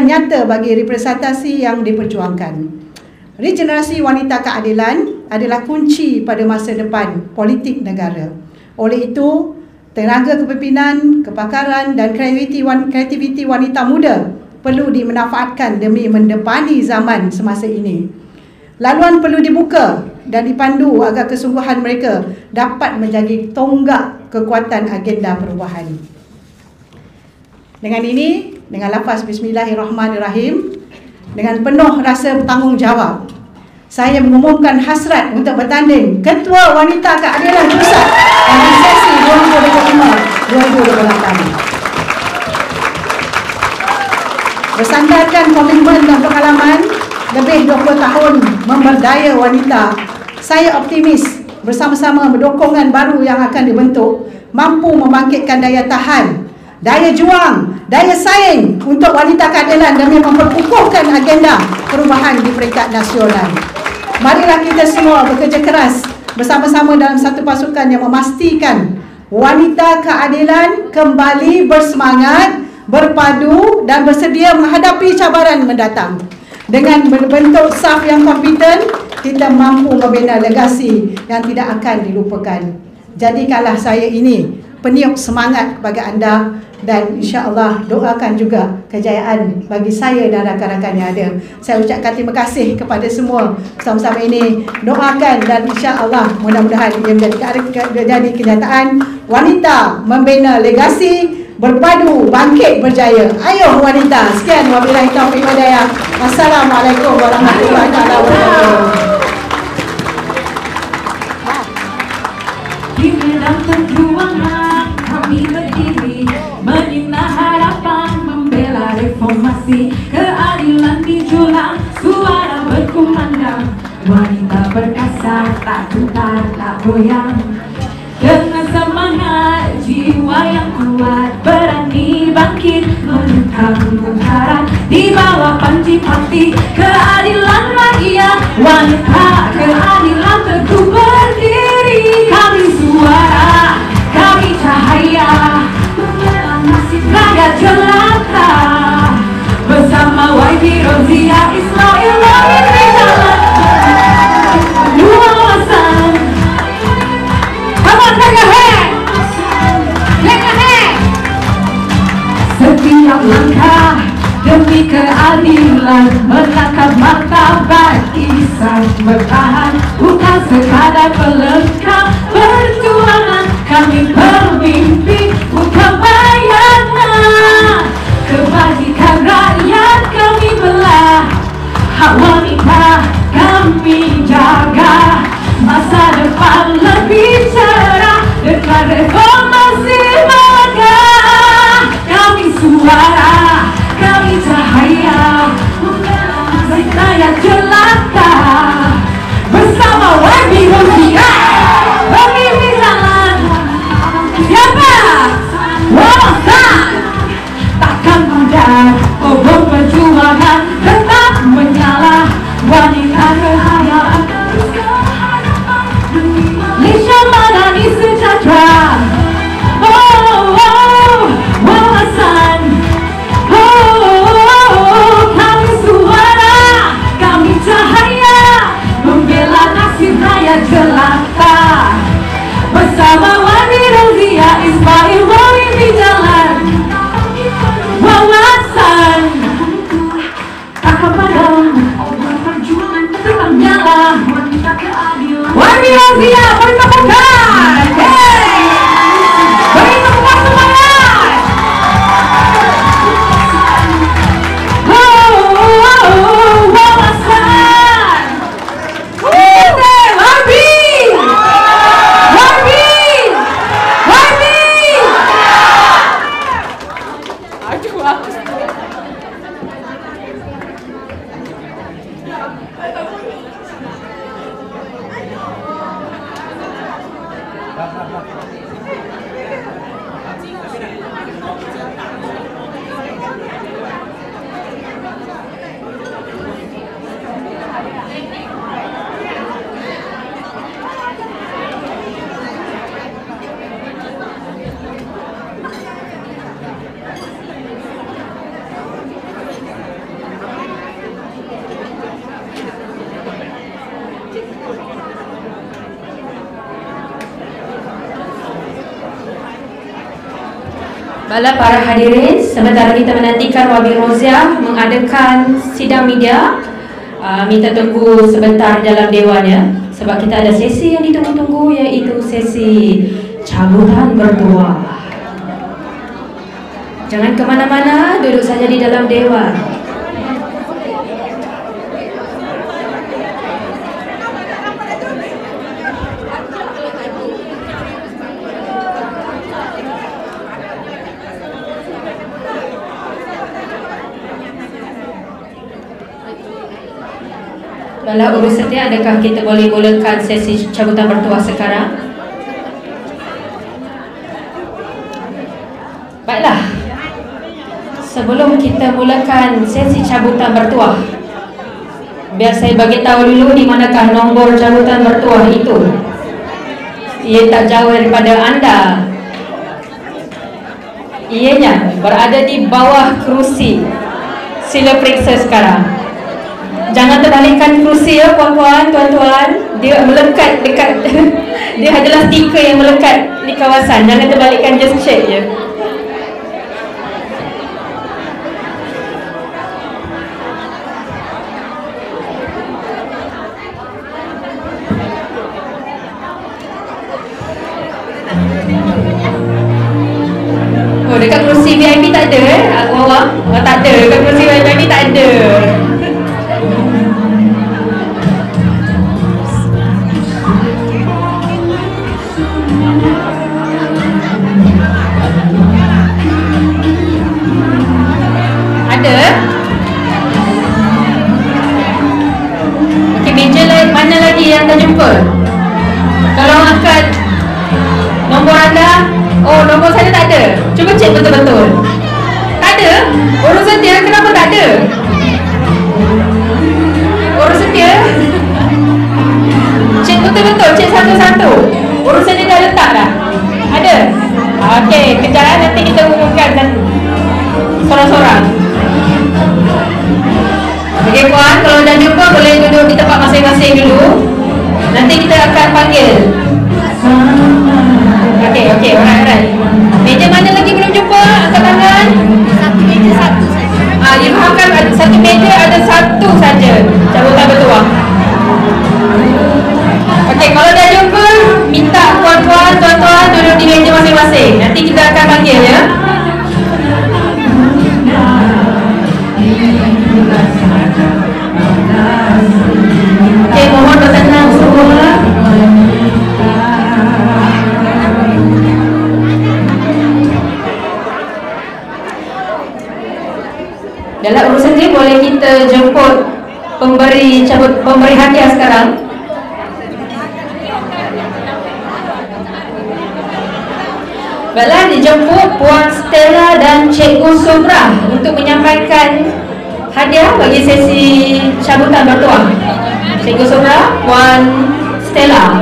nyata bagi representasi yang diperjuangkan. Regenerasi wanita keadilan adalah kunci pada masa depan politik negara. Oleh itu, tenaga kepimpinan, kepakaran dan kreativiti wanita muda perlu dimanfaatkan demi mendepani zaman semasa ini. Laluan perlu dibuka dan dipandu agar kesungguhan mereka dapat menjadi tonggak kekuatan agenda perubahan. Dengan ini, dengan lafaz Bismillahirrahmanirrahim, dengan penuh rasa bertanggungjawab, saya mengumumkan hasrat untuk bertanding Ketua Wanita Keadilan Pusat pada sesi 2025-2028. Bersandarkan komitmen dan pengalaman lebih 20 tahun memberdaya wanita, saya optimis bersama-sama berdokongan baru yang akan dibentuk mampu membangkitkan daya tahan, daya juang, daya saing untuk wanita keadilan demi memperkukuhkan agenda perubahan di peringkat nasional. Marilah kita semua bekerja keras bersama-sama dalam satu pasukan yang memastikan wanita keadilan kembali bersemangat, berpadu dan bersedia menghadapi cabaran mendatang. Dengan membentuk saf yang kompeten, kita mampu membina legasi yang tidak akan dilupakan. Jadikanlah saya ini peniup semangat bagi anda dan insya-Allah doakan juga kejayaan bagi saya dan rakan-rakan yang ada. Saya ucapkan terima kasih kepada semua bersama-sama ini. Doakan dan insya-Allah mudah-mudahan ia menjadi kenyataan. Wanita membina legasi, berpadu bangkit berjaya. Ayo wanita. Sekian wabillahi taufiq wal hidayah. Wassalamualaikum warahmatullahi wabarakatuh. Di medan perjuangan kami berdiri, menina harapan, membela reformasi, keadilan dijulang, suara berkumandang, wanita perkasa tak gentar tak goyang. Dengan semangat jiwa yang kuat, berani bangkit menentang hara di bawah panji parti keadilan rakyat. Wanita keadilan teguh berdiri, kami suara, kami cahaya, membela nasib rakyat jelata. Bersama YB Rozia Ismail memimpin jalan luasan. Setiap langkah demi keadilan, menangkap martabat kisah bertahan, bukan sekadar pelengkap perjuangan. Kami bermimpi bukan bayangan, kebajikan rakyat kami belah, hak wanita kami jaga, masa depan lebih cerah dengan reformasi megah. Kami suara, kami cahaya, membela nasib rakyat jelata. Bersama YB Rozia memimpin jalan. Siapa? Wawasan takkan padam, obor perjuangan tetap menyala. Wanita keadilan Malaysia madani sejahtera. Wawasan. Kami suara, kami cahaya, membela nasib rakyat jelata. Bersama YB Rozia Ismail memimpin jalan. Wawasan takkan padam, perjuangan tetap nyala. YB Rozia beri tepukan. Beri tepukan semangat. Wawasan. YB. Baiklah para hadirin, sementara kita menantikan YB Rozia mengadakan sidang media, minta tunggu sebentar dalam dewan ya, sebab kita ada sesi yang ditunggu-tunggu, iaitu sesi cabutan bertuah. Jangan ke mana-mana, duduk saja di dalam dewan. Baiklah, urus setia, adakah kita boleh mulakan sesi cabutan bertuah sekarang? Baiklah, sebelum kita mulakan sesi cabutan bertuah, biar saya bagi tahu dulu di manakah nombor cabutan bertuah itu. Ia tak jauh daripada anda. Ianya berada di bawah kerusi. Sila periksa sekarang. Jangan terbalikkan kerusi ya puan-puan, tuan-tuan. Dia melekat dekat dia adalah stiker yang melekat di kawasan. Jangan terbalikkan, just check je. Oh, dekat kerusi VIP tak ada bawah? Oh, tak ada. Dekat kerusi VIP tak ada. Ada? Okey, meja lain mana lagi yang anda jumpa? Kalau angkat nombor anda, oh, nombor saya tak ada. Cuba cek betul-betul. Tak ada? Urus setia, kenapa tak ada? Urus setia? Cek betul-betul, cek satu-satu. Urus setia dah letak dah? Ada? Okey, kejap nanti kita umumkan sorang-sorang. Okey puan, kalau dah jumpa boleh duduk di tempat masing-masing dulu. Nanti kita akan panggil. Okey, alright. Meja mana lagi belum jumpa? Angkat tangan. Satu meja satu saja. Difahamkan satu meja ada satu saja cabutan bertuah. Okey, kalau dah jumpa, minta puan-puan, tuan-tuan duduk di meja masing-masing. Nanti kita akan panggil ya. Okey, mohon bertenang semua. Dalam urusan ini boleh kita jemput pemberi hadiah sekarang. Baiklah, dijemput Puan Stella dan Cikgu Subra untuk menyampaikan hadiah bagi sesi cabutan bertuah. Cikgu Subra, Puan Stella.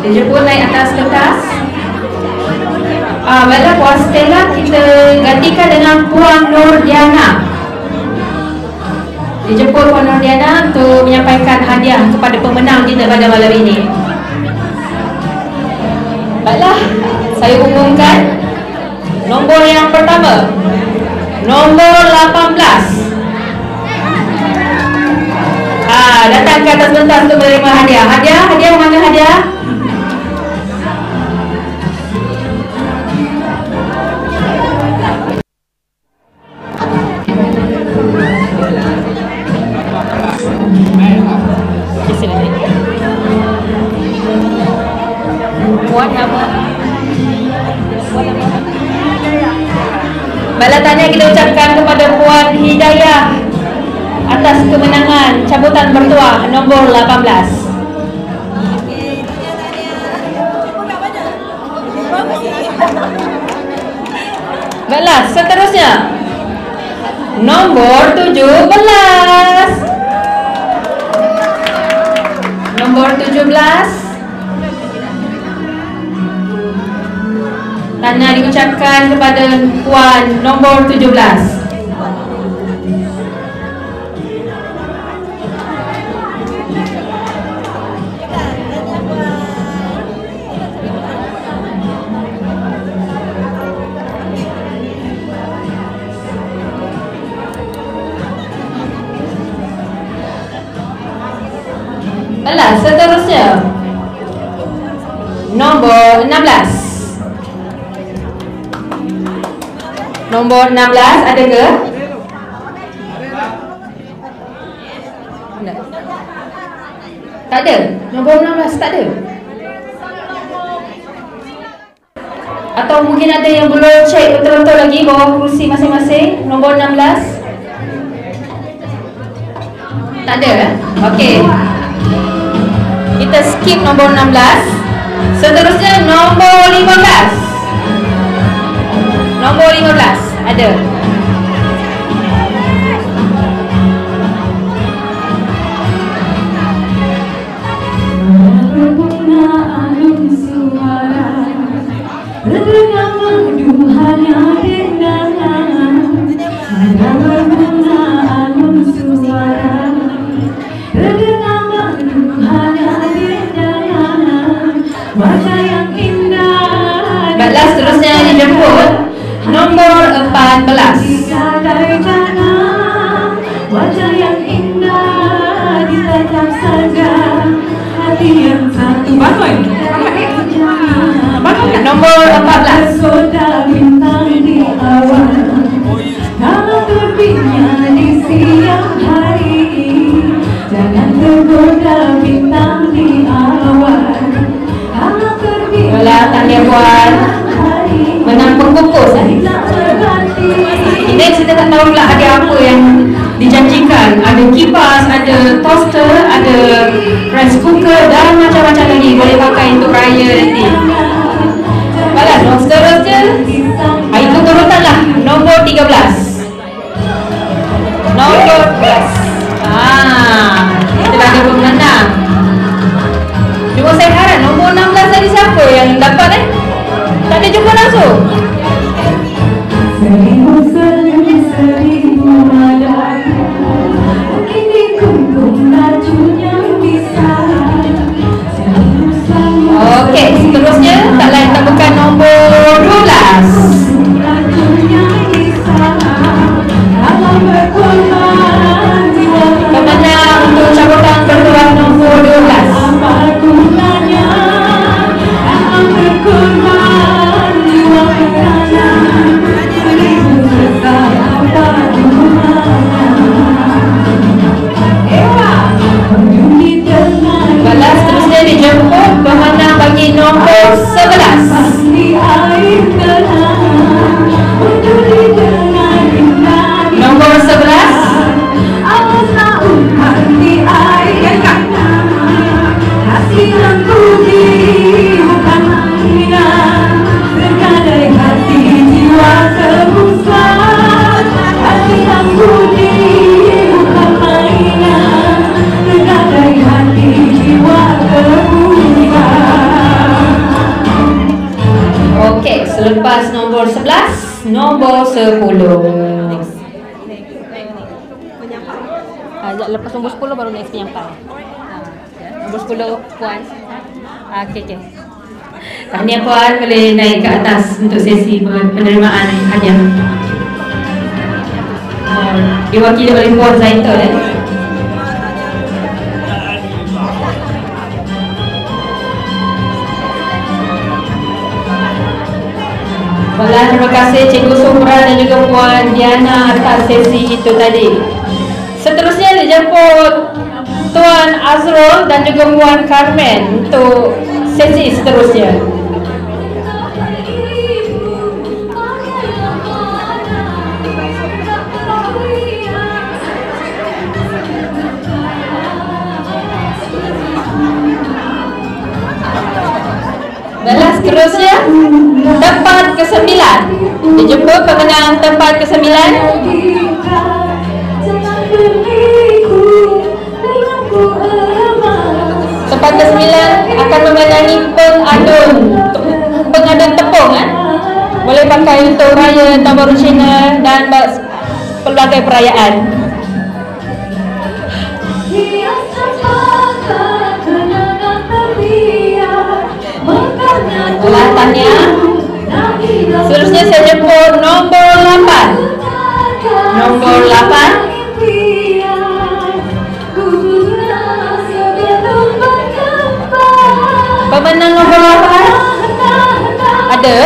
Dijemput naik atas kertas. Baiklah, Puan Stella kita gantikan dengan Puan Nurdiana. Dijemput Puan Nurdiana untuk menyampaikan hadiah kepada pemenang kita pada malam ini. Baiklah, saya umumkan nombor yang pertama, nombor 18. Datang ke atas pentas untuk menerima hadiah. Hadiah mana hadiah? Baiklah, tanya kita ucapkan kepada Puan Hidayah atas kemenangan cabutan bertuah nombor 18. Baiklah, seterusnya nombor 17. Nombor 17. Tanya diucapkan kepada Puan nombor 17. Baiklah, seterusnya nombor 16. Nombor 16 ada ke? Tak ada. Nombor 16 tak ada. Atau mungkin ada yang belum cek betul-betul lagi bawah kerusi masing-masing. Nombor 16. Tak ada? Okey. Kita skip nombor 16. Seterusnya nombor 15. Nombor 15 ada. Baiklah, seterusnya dijemput nombor 14. Wajah yang indah ditajam saja hati yang satu. Bangun. Nombor 14. Soda bintang di awan, kalau terbitnya di siang hari, jangan tergoda bintang di awan. Kalau terbitnya tanya puan menang pembungkus. Ini kita tak tahu pula ada apa yang dijanjikan. Ada kipas, ada toaster, ada rice cooker dan macam-macam lagi boleh pakai untuk raya nanti. Baiklah, seterusnya itu urutanlah nombor 13. Nombor 13. Kita ada pemenang. Cuma saya harap nombor 16 tadi siapa yang dapat Tak ada jumpa langsung. Okey, seterusnya tak lain tak bukan nombor 12. Pemenang untuk cabutan bertuah nombor 12. Balas seterusnya dijemput pemenang bagi nombor 11. Nombor 11. Okey, selepas nombor 11, nombor 10. Lepas nombor 10 baru next penyampai. Nombor 10 puan. Okey. Tahniah puan, boleh naik ke atas untuk sesi penerimaan hadiah. Diwakili oleh puan Zaitun. Baiklah, terima kasih Cikgu Sumra dan juga Puan Diana atas sesi itu tadi. Seterusnya dijemput Tuan Azrul dan juga Puan Carmen untuk sesi seterusnya. Baiklah, seterusnya tempat ke-9. Dijemput pemenang tempat ke-9. Tempat ke-9 akan memenangi pengadun tepung. Boleh pakai untuk raya Tahun Baru Cina dan pelbagai perayaan. Ulatannya. Seterusnya saya jemput nombor 8. Nombor 8. Pemenang nombor 8 ada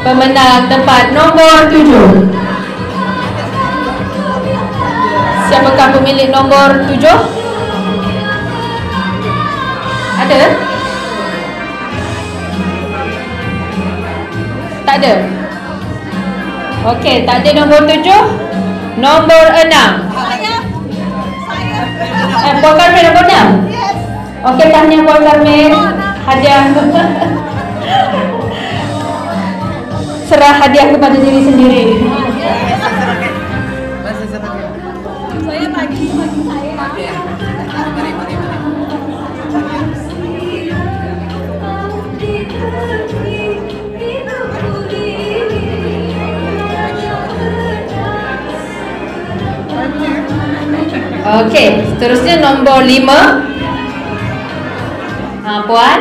Pemenang tempat nombor 7. Siapakah pemilik nombor 7? Ada? Tak ada? Okey, tak ada nombor 7. Nombor 6. Puan Karmel nombor 6? Okey, tahniah Puan Karmel. Hadiah. Serah hadiah kepada diri sendiri. Saya bagi saya. Okey, seterusnya nombor 5. Puan.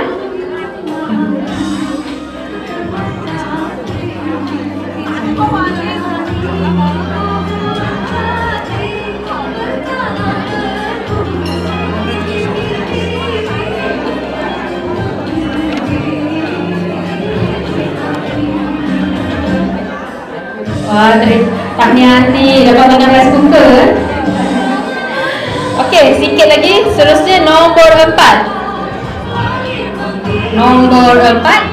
Wah, tahniah hati dapat makan rice cooker. Okey, sikit lagi. Seterusnya nombor 4. Nombor 4.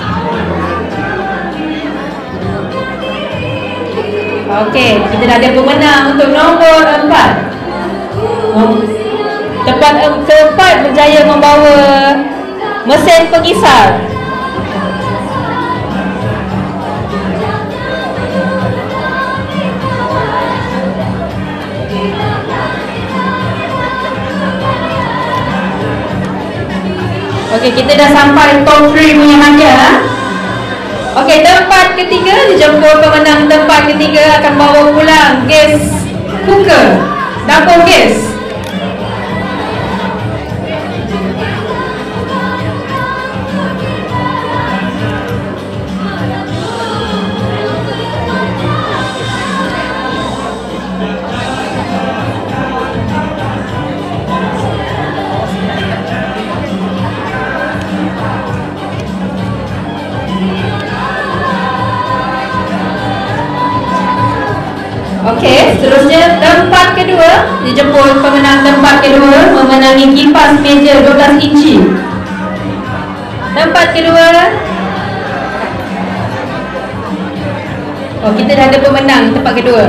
Okey, kita dah ada pemenang untuk nombor 4. Tempat keempat berjaya membawa mesin pengisar. Okey, kita dah sampai top 3 punya hadiah. Okey, tempat ketiga dijemput pemenang tempat ketiga akan bawa pulang gas cooker, dapur gas. Okey, seterusnya tempat kedua dijemput pemenang tempat kedua memenangi kipas meja 12 inci. Tempat kedua. Oh, kita dah ada pemenang tempat kedua.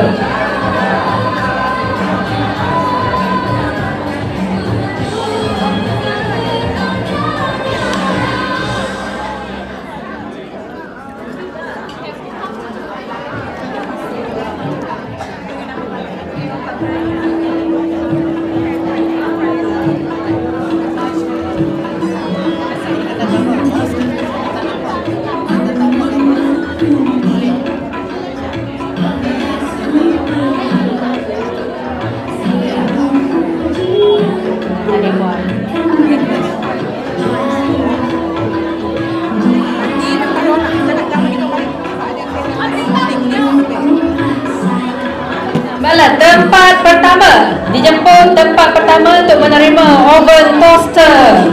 Baiklah, tempat pertama dijemput tempat pertama untuk menerima oven toaster.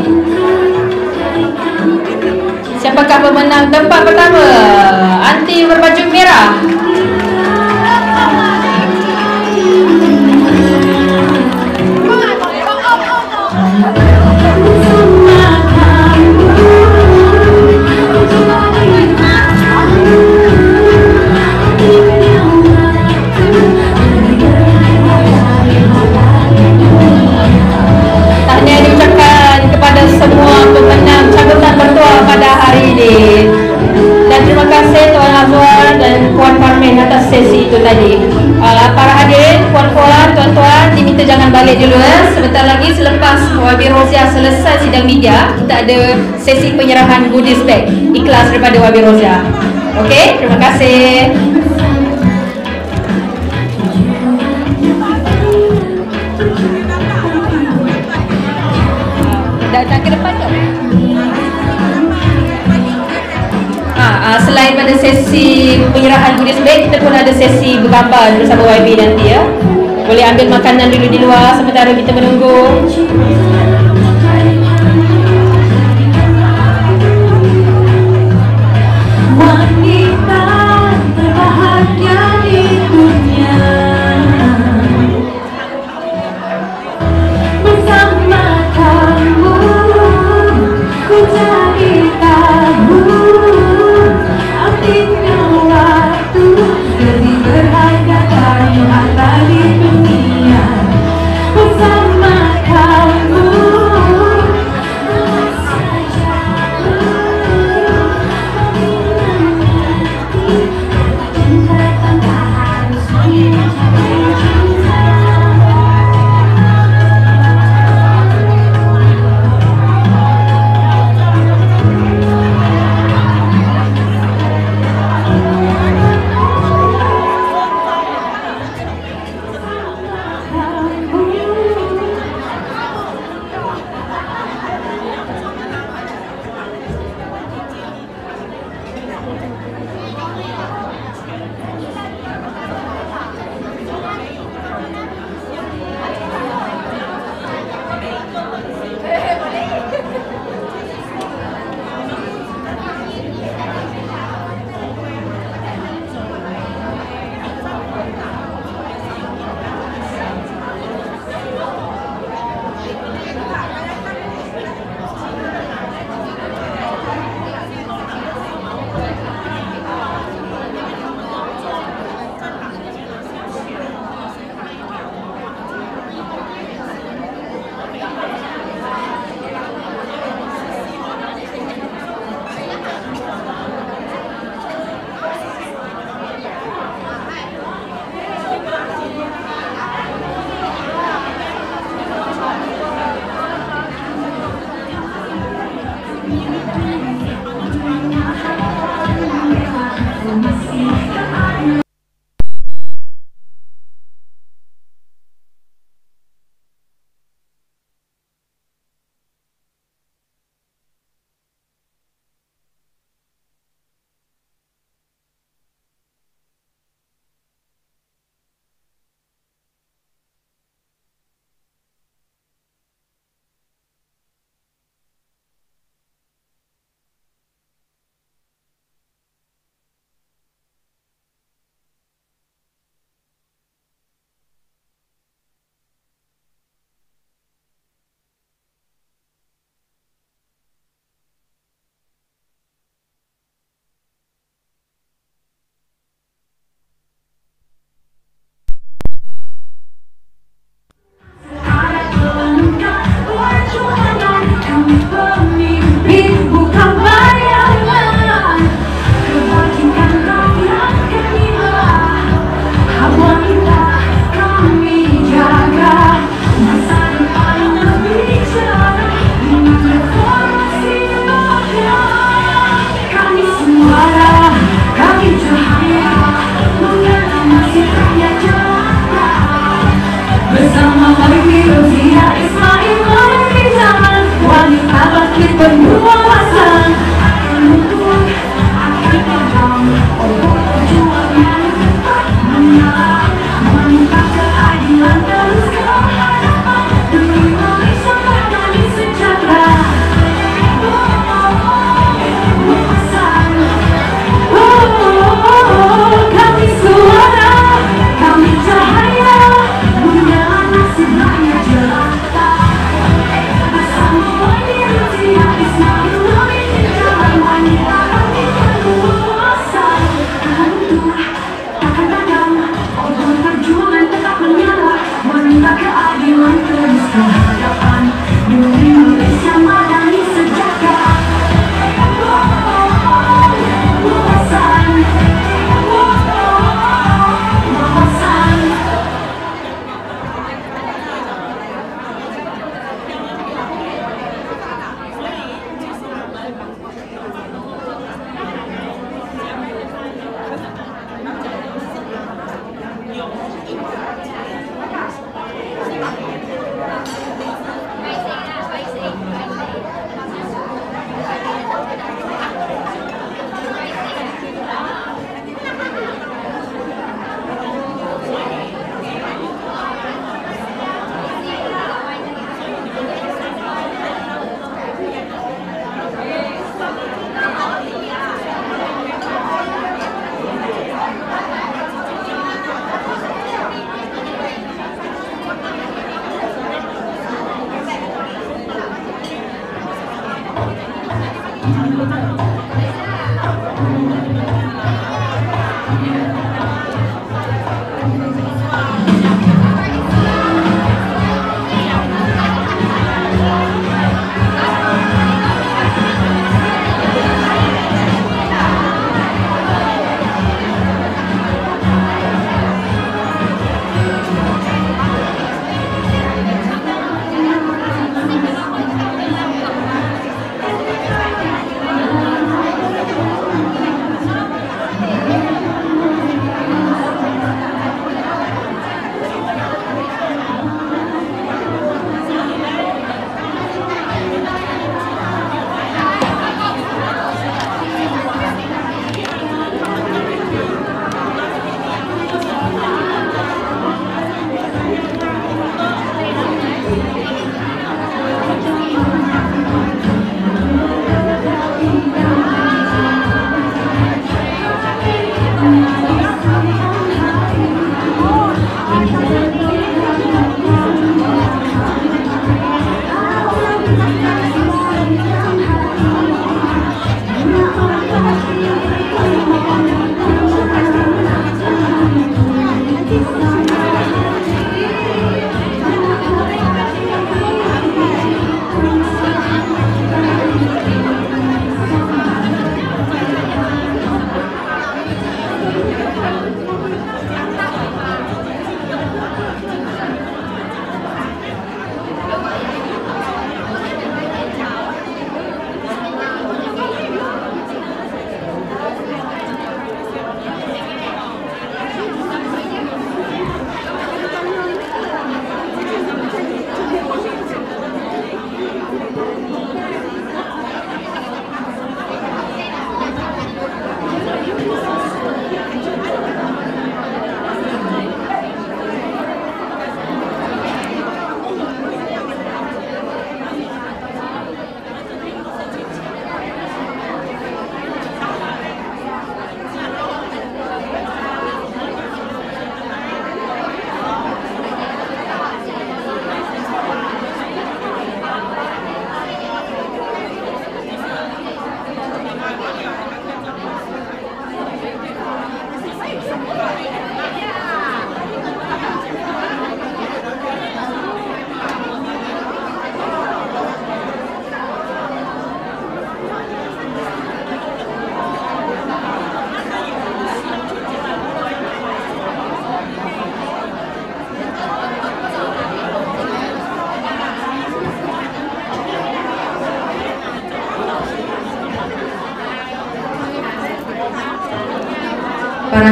Siapakah pemenang tempat pertama? Anti berbaju merah. Semua pemenang cabutan bertuah pada hari ini. Dan terima kasih Tuan Azwar dan Puan Parmen atas sesi itu tadi. Para hadirin, puan-puan, tuan-tuan, diminta jangan balik dulu. Sebentar lagi selepas Wabi Roziah selesai sidang media, kita ada sesi penyerahan goodies bag ikhlas daripada Wabi Roziah. Okey, terima kasih. Datang ke depan tu. Selain pada sesi penyerahan goodies bag, kita pun ada sesi bergambar bersama YB nanti ya. Boleh ambil makanan dulu di luar sementara kita menunggu. What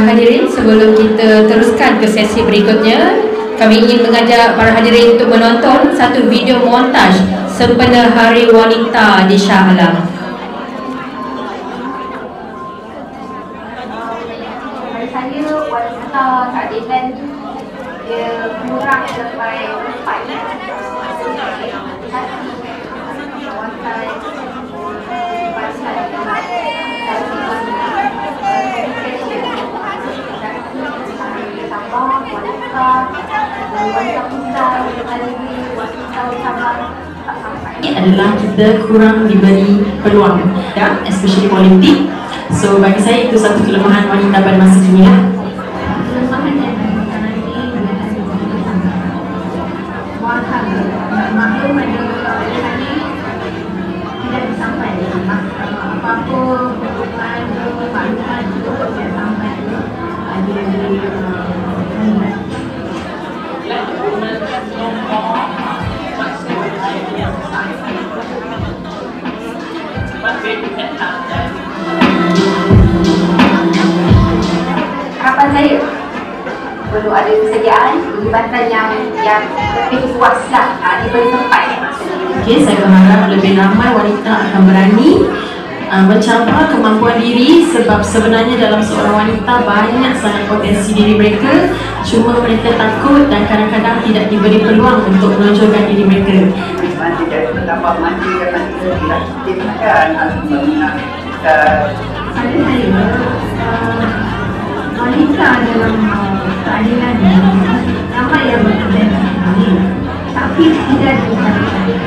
hadirin, sebelum kita teruskan ke sesi berikutnya, kami ingin mengajak para hadirin untuk menonton satu video montaj sempena Hari Wanita di Shah Alam. Saya wanita keadilan dia kurang sampai 4. Ini adalah kita kurang diberi peluang, ya, especially politik. So bagi saya itu satu kelemahan wanita pada masa kini. Kelemahan yang kita ini maklum ada ini tidak disampaikan apa-apa kebutuhan maklumat itu tidak sampai ada di harapan saya perlu ada persediaan perlibatan yang lebih luas lah, diberi tempat. Okay, saya berharap lebih ramai wanita akan berani mencapai kemampuan diri, sebab sebenarnya dalam seorang wanita banyak sangat potensi diri mereka, cuma mereka takut dan kadang-kadang tidak diberi peluang untuk menonjolkan diri mereka. Tidak terdapat mandi yang tidak ditimbakan alhamdulillah kita wanita dalam keadilan ramai yang berkaitan tapi tidak disampaikan.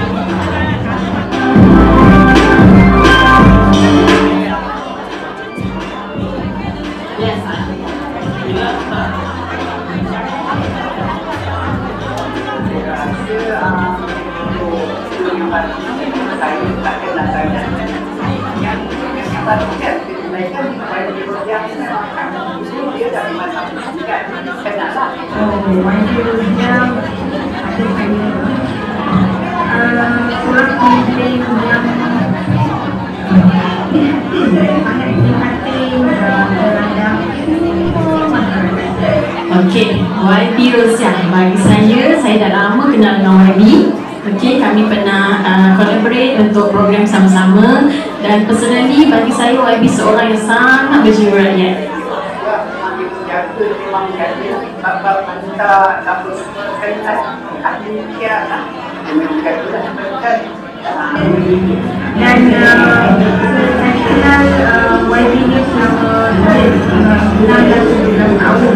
Okey, YB Rosia. Bagi saya dah lama kenal dengan YB. Okey, kami pernah collaborate untuk program sama-sama, dan personally bagi saya YB seorang yang sangat berjiwa rakyat. memang jadi bab wanita dapur sekalian ahli Malaysia lah memang katulah mereka dan saya kenal YB ni selama 16 tahun.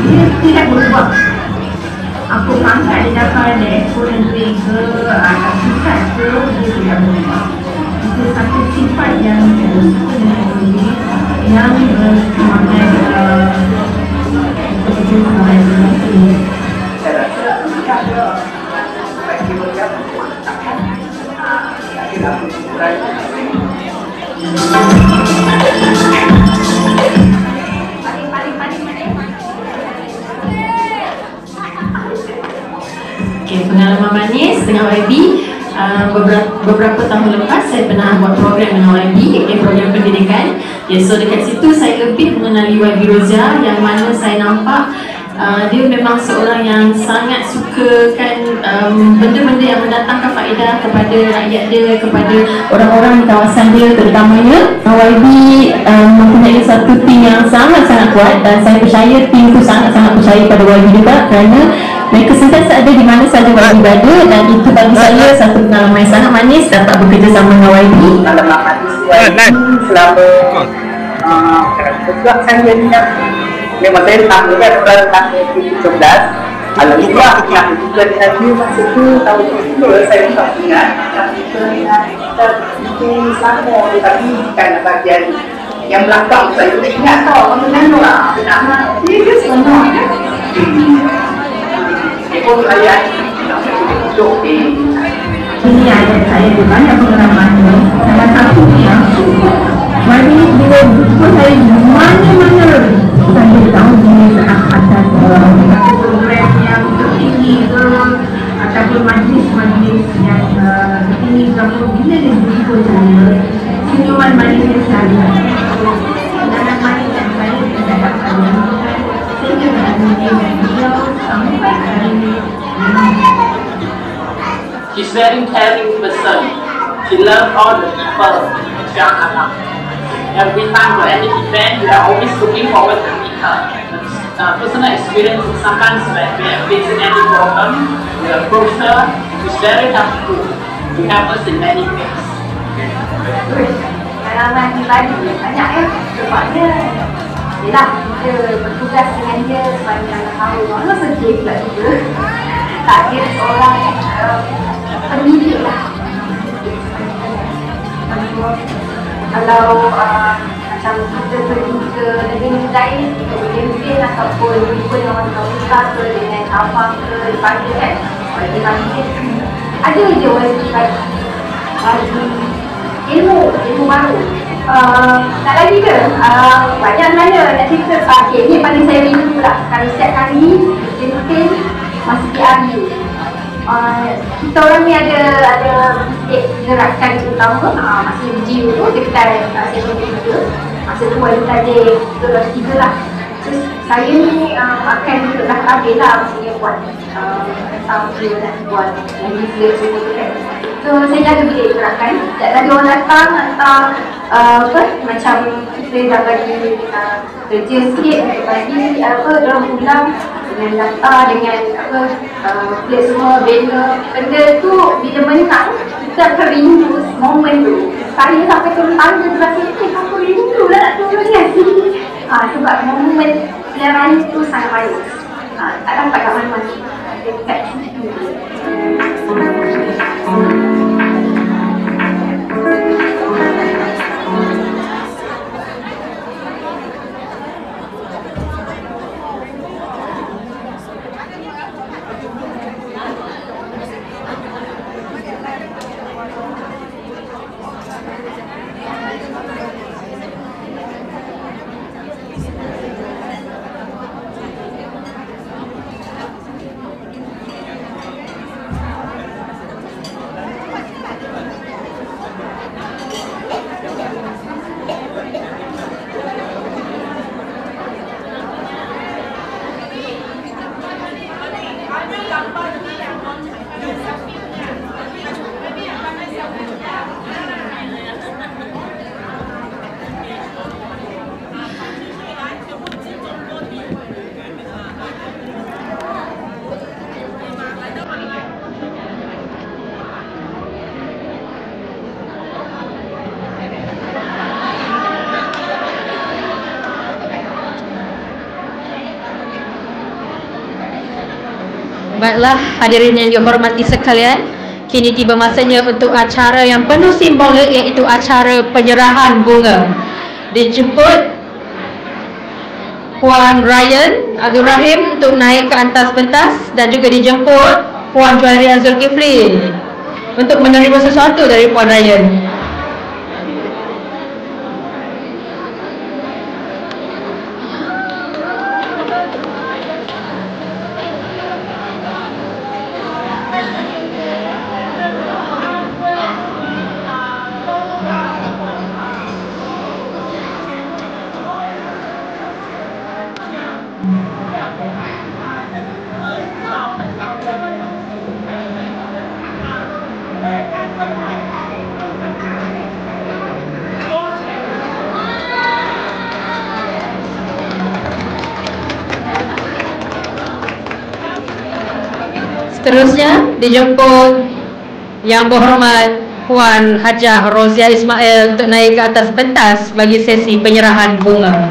Dia tidak berubah. Aku pangkat dia dapat dari eksponen ke atas sifat ke, dia tidak berubah. Itu satu sifat yang saya suka dengan diri, yang semangat untuk berjumpa dengan diri. saya rasa mereka ada bagi mereka mengatakan kita berkurai Okay, pengalaman manis dengan YB. Beberapa tahun lepas saya pernah buat program dengan YB, program pendidikan. So dekat situ saya lebih mengenali YB Rozia, yang mana saya nampak dia memang seorang yang sangat sukakan benda-benda yang mendatangkan faedah kepada rakyat dia, kepada orang-orang di kawasan dia terutamanya. YB mempunyai satu tim yang sangat-sangat kuat, dan saya percaya tim itu sangat-sangat percaya pada YB juga, kerana mereka sentiasa ada di mana saja YB berada, dan itu bagi saya satu pengalaman yang sangat manis dapat bekerjasama dengan YB. pengalaman manis selama sejak saya ni memang saya tak ingat orang tahun 2017. Alhamdulillah yang juga saya masa tu tahun itu saya tak ingat kita sama, tapi bukan bagian yang belakang saya ingat tau mengenai nama dia semua dia pun saya duduk di Ini ada saya banyak pengalaman. Salah satunya YB bila jumpa saya mana-mana saya tahu dia atas program yang tertinggi ke ataupun majlis-majlis yang tertinggi ke, bila dia jumpa saya senyuman manis dia selalu. Pengalaman manis yang saya tidak dapat She's very caring person. She loves all the people in Chiang Mai. Every time for any event, we are always looking forward to meet her. Personal experience, sometimes when we are facing any problem, we approach her. She's very helpful. She helps us in many ways. Pengalaman pribadi banyak sebabnya yelah kita bertugas dengan dia sepanjang tahun. Mana sedih pula juga. Tak dia seorang pendidik lah. Kalau macam kita pergi ke negeri lain, kita berlembing ataupun jumpa dengan orang besar ke, dengan abang ke, daripada kan, orang dibagi ada je orang bagi ilmu baru. Tak lagi ke? Banyak nanya nak cerita. Okay, ni paling saya rindu pula. Kalau setiap kali lembing masih PRU, kita orang ni ada sikit gerakan utama masa MGU tu dekat session ketiga. Masa tu ada tajik tiga lah. So, saya ni akan duduk dah habis lah maksudnya buat tentang dia nak buat yang leaflet semua tu kan. So saya jaga bilik gerakan. Setiap kali orang datang hantar macam kita dah bagi kerja sikit untuk bagi dalam pulang dengan data, dengan plate semua, banner. Benda tu bila menang kita akan rindu momen tu. Saya sampai turun tangga tu rasa aku rindu lah nak turun kan. Sebab momen pilihan raya tu sangat manis. Tak dapat kat mana-mana. Dekat situ. Baiklah hadirin yang dihormati sekalian, kini tiba masanya untuk acara yang penuh simbolik, iaitu acara penyerahan bunga. Dijemput Puan Ryan Abdul Rahim untuk naik ke atas pentas, dan juga dijemput Puan Juharia Zulkifli untuk menerima sesuatu dari Puan Ryan. Seterusnya dijemput Yang Berhormat Puan Hajah Rozia Ismail untuk naik ke atas pentas bagi sesi penyerahan bunga.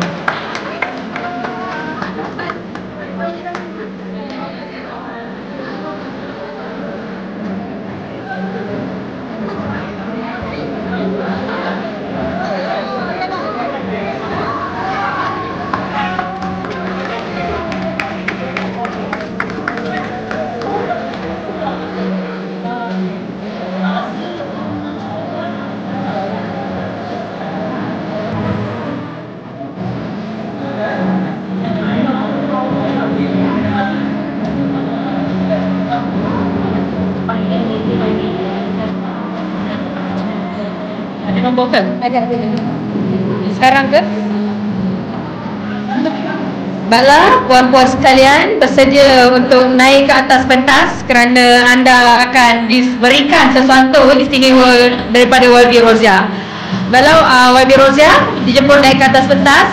Nombor ke? Ada. Sekarang ke? Baiklah, puan-puan sekalian, bersedia untuk naik ke atas pentas kerana anda akan diberikan sesuatu istimewa daripada YB Rozia. Baiklah, YB Rozia dijemput naik ke atas pentas.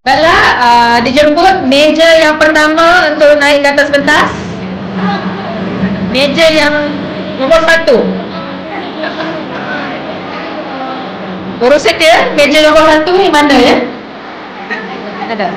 Baiklah, dijemput meja yang pertama untuk naik ke atas pentas. Meja yang nombor 1. Urus dia, meja nombor 1 ni mana ya? Ada.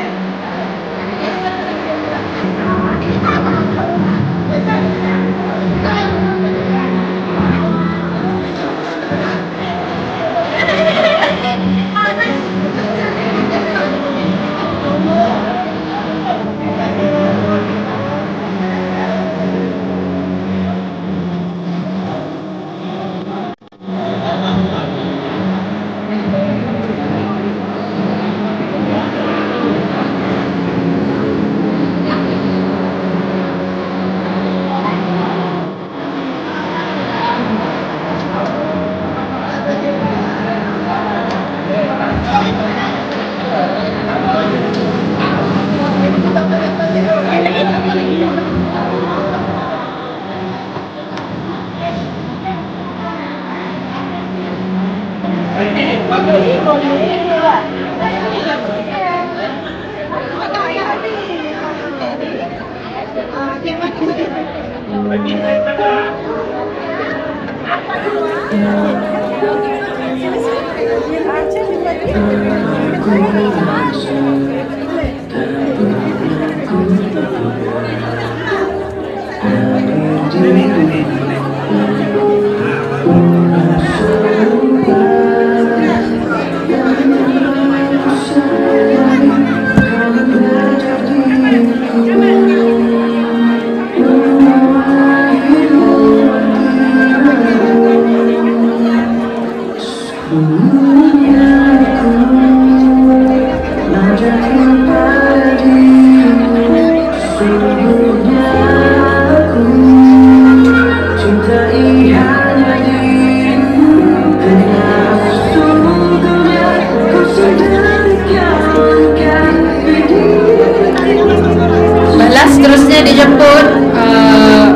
Seterusnya dijemput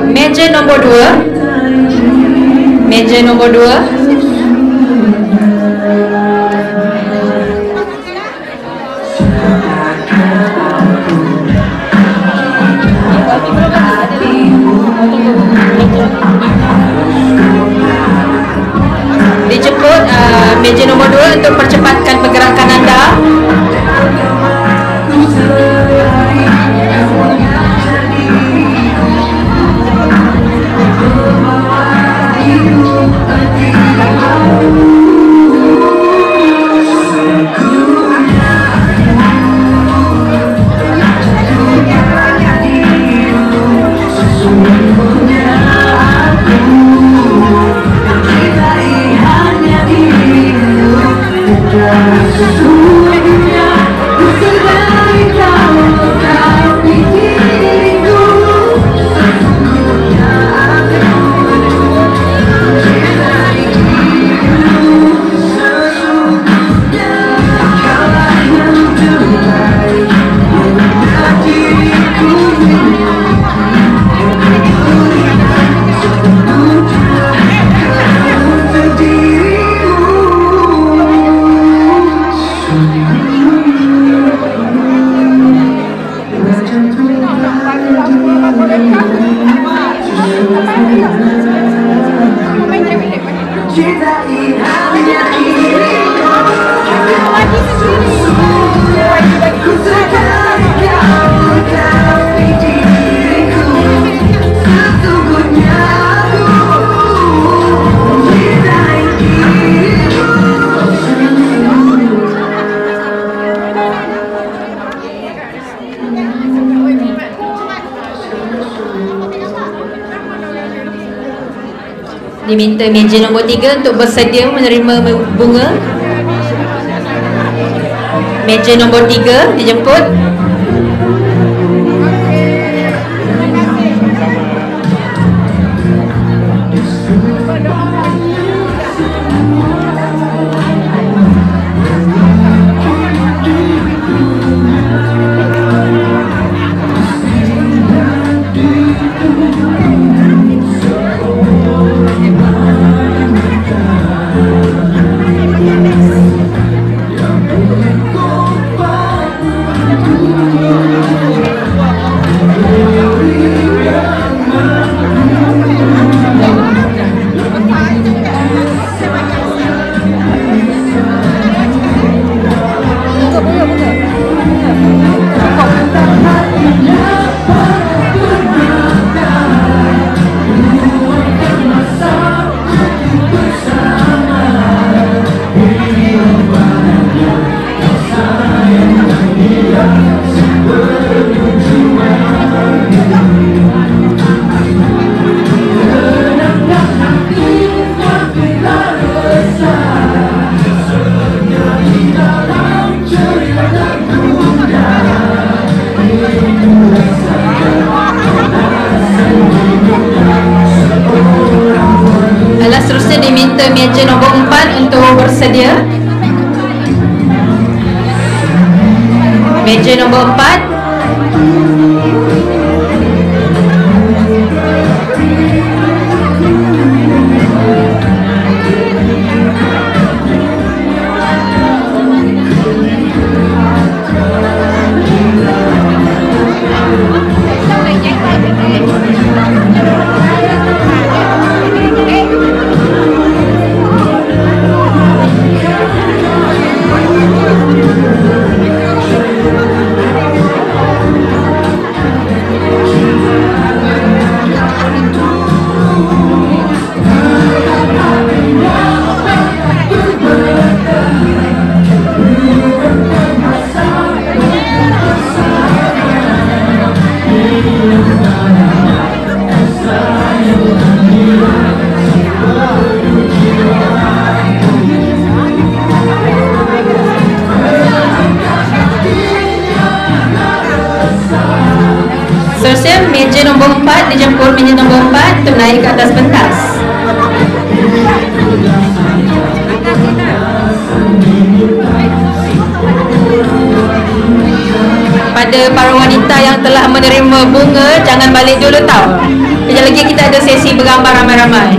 meja nombor 2. Meja nombor 2. Dijemput meja nombor 2 untuk percepatkan pergerakan anda. Diminta meja nombor 3 untuk bersedia menerima bunga. Meja nombor 3 dijemput. meja nombor 4 untuk bersedia. Meja nombor 4. Seterusnya meja nombor 4 dijemput meja nombor 4 untuk naik ke atas pentas. Pada para wanita yang telah menerima bunga, jangan balik dulu tau. Sekejap lagi kita ada sesi bergambar ramai-ramai.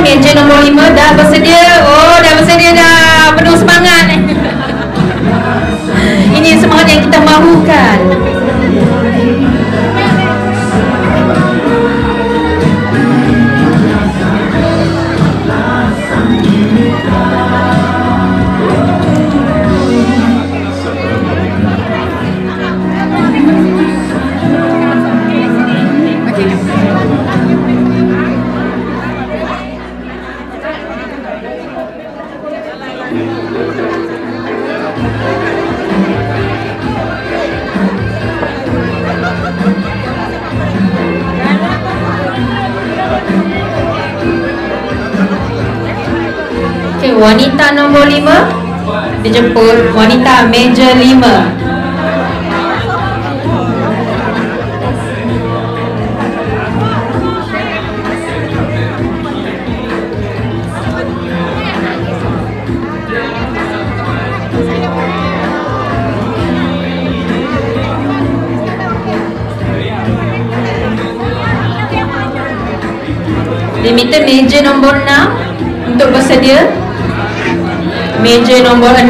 Meja nombor 5 dah bersedia. Oh, dah bersedia dah. Penuh semangat. Ini semangat yang kita mahukan. Wanita nombor 5 dijemput wanita meja 5. Diminta meja nombor 6 untuk bersedia. Meja nombor 6.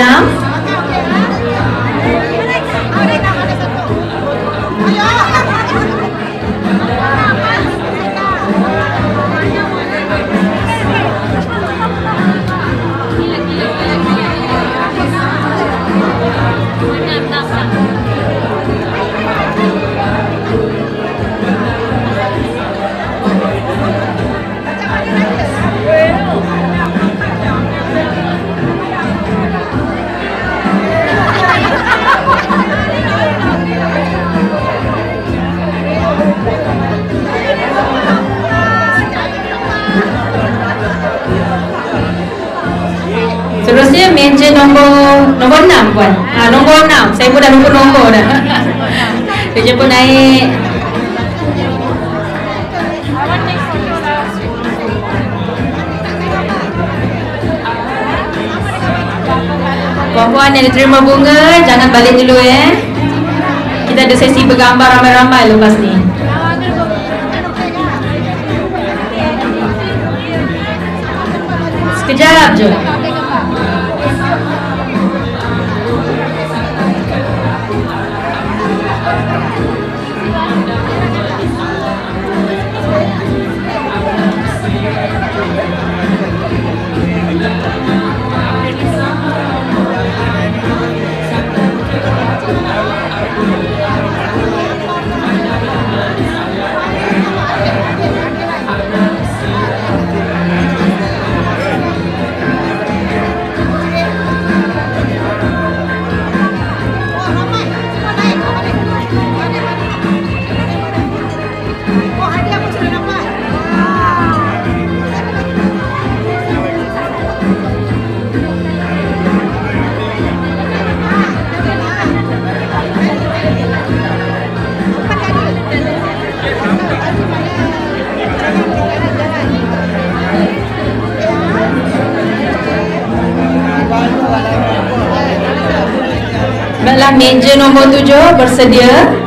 Seterusnya meja nombor 6 puan. Nombor 6. Saya pun dah lupa nombor dah. Dia jemput naik. Puan-puan yang diterima bunga, jangan balik dulu Kita ada sesi bergambar ramai-ramai lepas ni. Sekejap je. Adakah meja nombor 7 bersedia?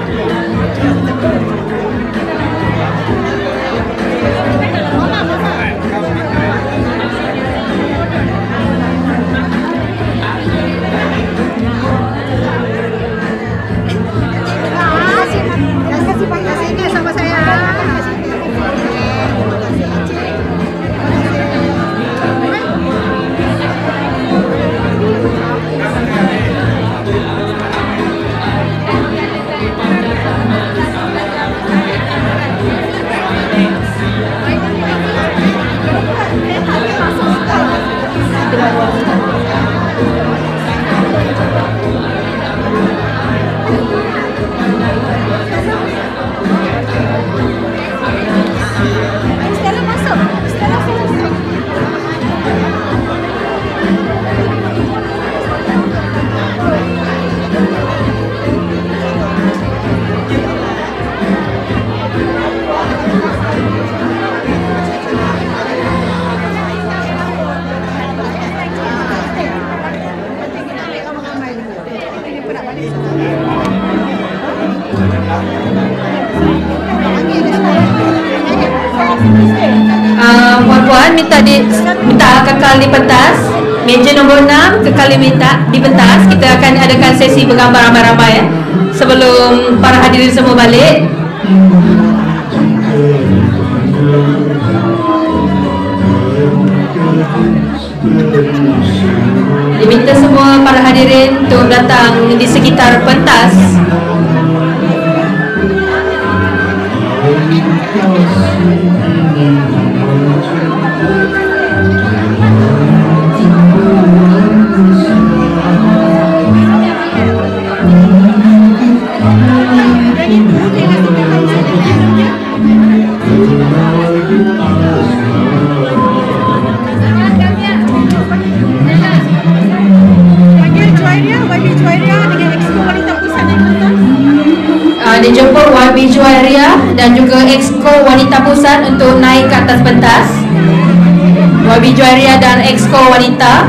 Puan-puan minta kekal di pentas. Meja nombor 6 kekal di pentas. Kita akan adakan sesi bergambar ramai-ramai sebelum para hadirin semua balik. Diminta semua para hadirin untuk datang di sekitar pentas. Dijemput YB Juwairia dan juga Exco Wanita Pusat untuk naik ke atas pentas. YB Juwairia dan Exco Wanita.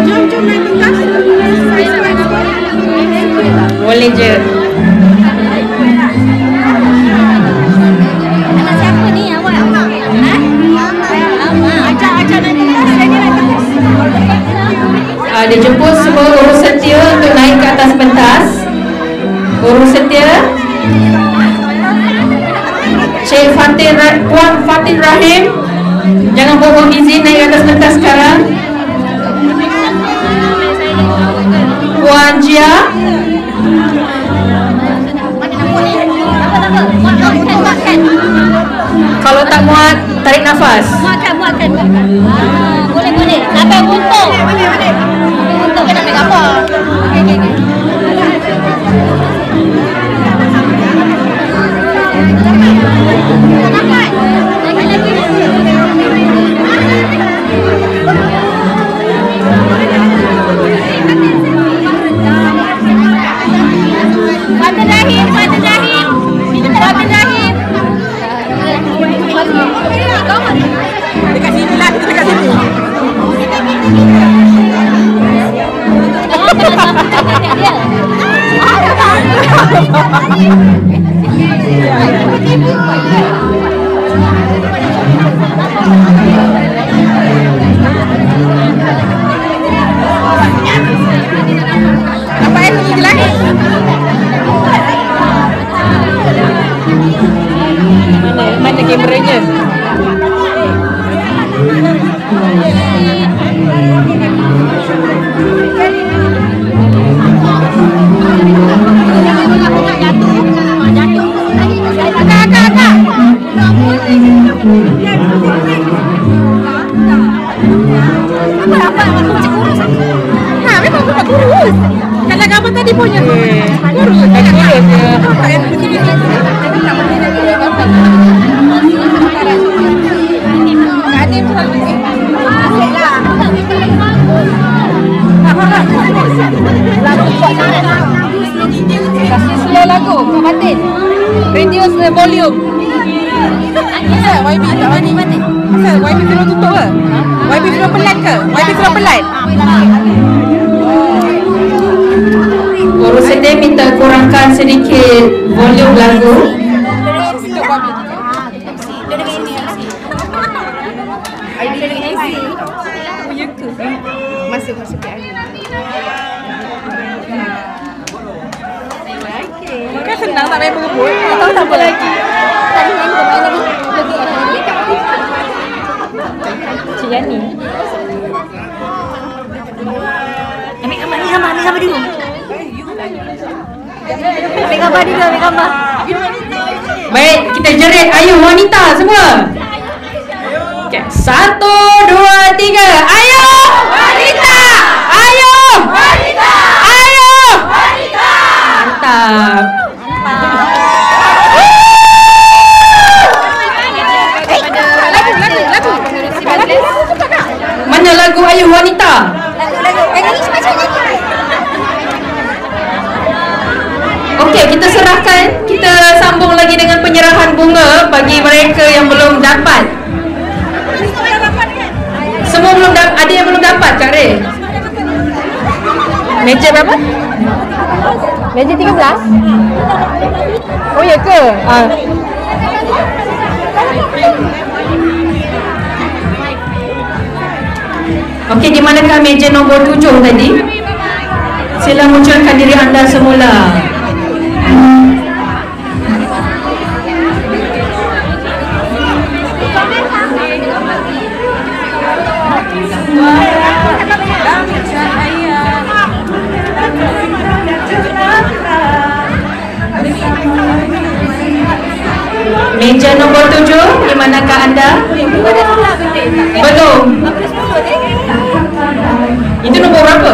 Jom naik pentas. Boleh je. Dijemput semua urus setia untuk naik ke atas pentas. Urus setia Cik Puan Fatin Rahim, jangan mohon izin naik ke atas pentas sekarang. Puan Jia, kalau tak muat tarik nafas. Muatkan. Boleh. Sampai buntung. Buntung kena ambil gambar. Okey. Fatin Rahim. Dekat sini lah, kita dekat sini. Apa yang ini lagi? Mana kameranya? Kalau gambar tadi punya kurus, kasih slow lagu, Kak Fatin. ada volume. Asal YB tak mati? Asal YB terus tutup ke? YB terus pelan ke? YB terus pelan? Guru sedih minta kurangkan sedikit volume lagu. Masuk PI. Kan senang tak main berebut. Tahu tak apa lagi. Tadi main bermain lagi. Cik Yani. Ambil gambar dulu. Ambil gambar. Baik, kita jerit ayuh wanita semua. Okay. 1, 2, 3. Ayuh wanita. Ayuh wanita. Ayuh wanita. Mantap. Mana lagu Ayuh Wanita? Okey, kita serahkan. Kita sambung lagi dengan penyerahan bunga bagi mereka yang belum dapat. Semua belum dapat. Ada yang belum dapat, Kak Ray? Meja berapa? Meja 13? Oh ya ke? Okey, di manakah meja nombor 7 tadi? Sila munculkan diri anda semula. Meja nombor 7, di manakah anda? Belum. Itu nombor berapa?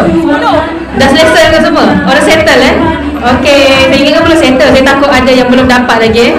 Dah selesai ke semua? Oh, dah settle Okey, saya ingatkan belum settle. Saya takut ada yang belum dapat lagi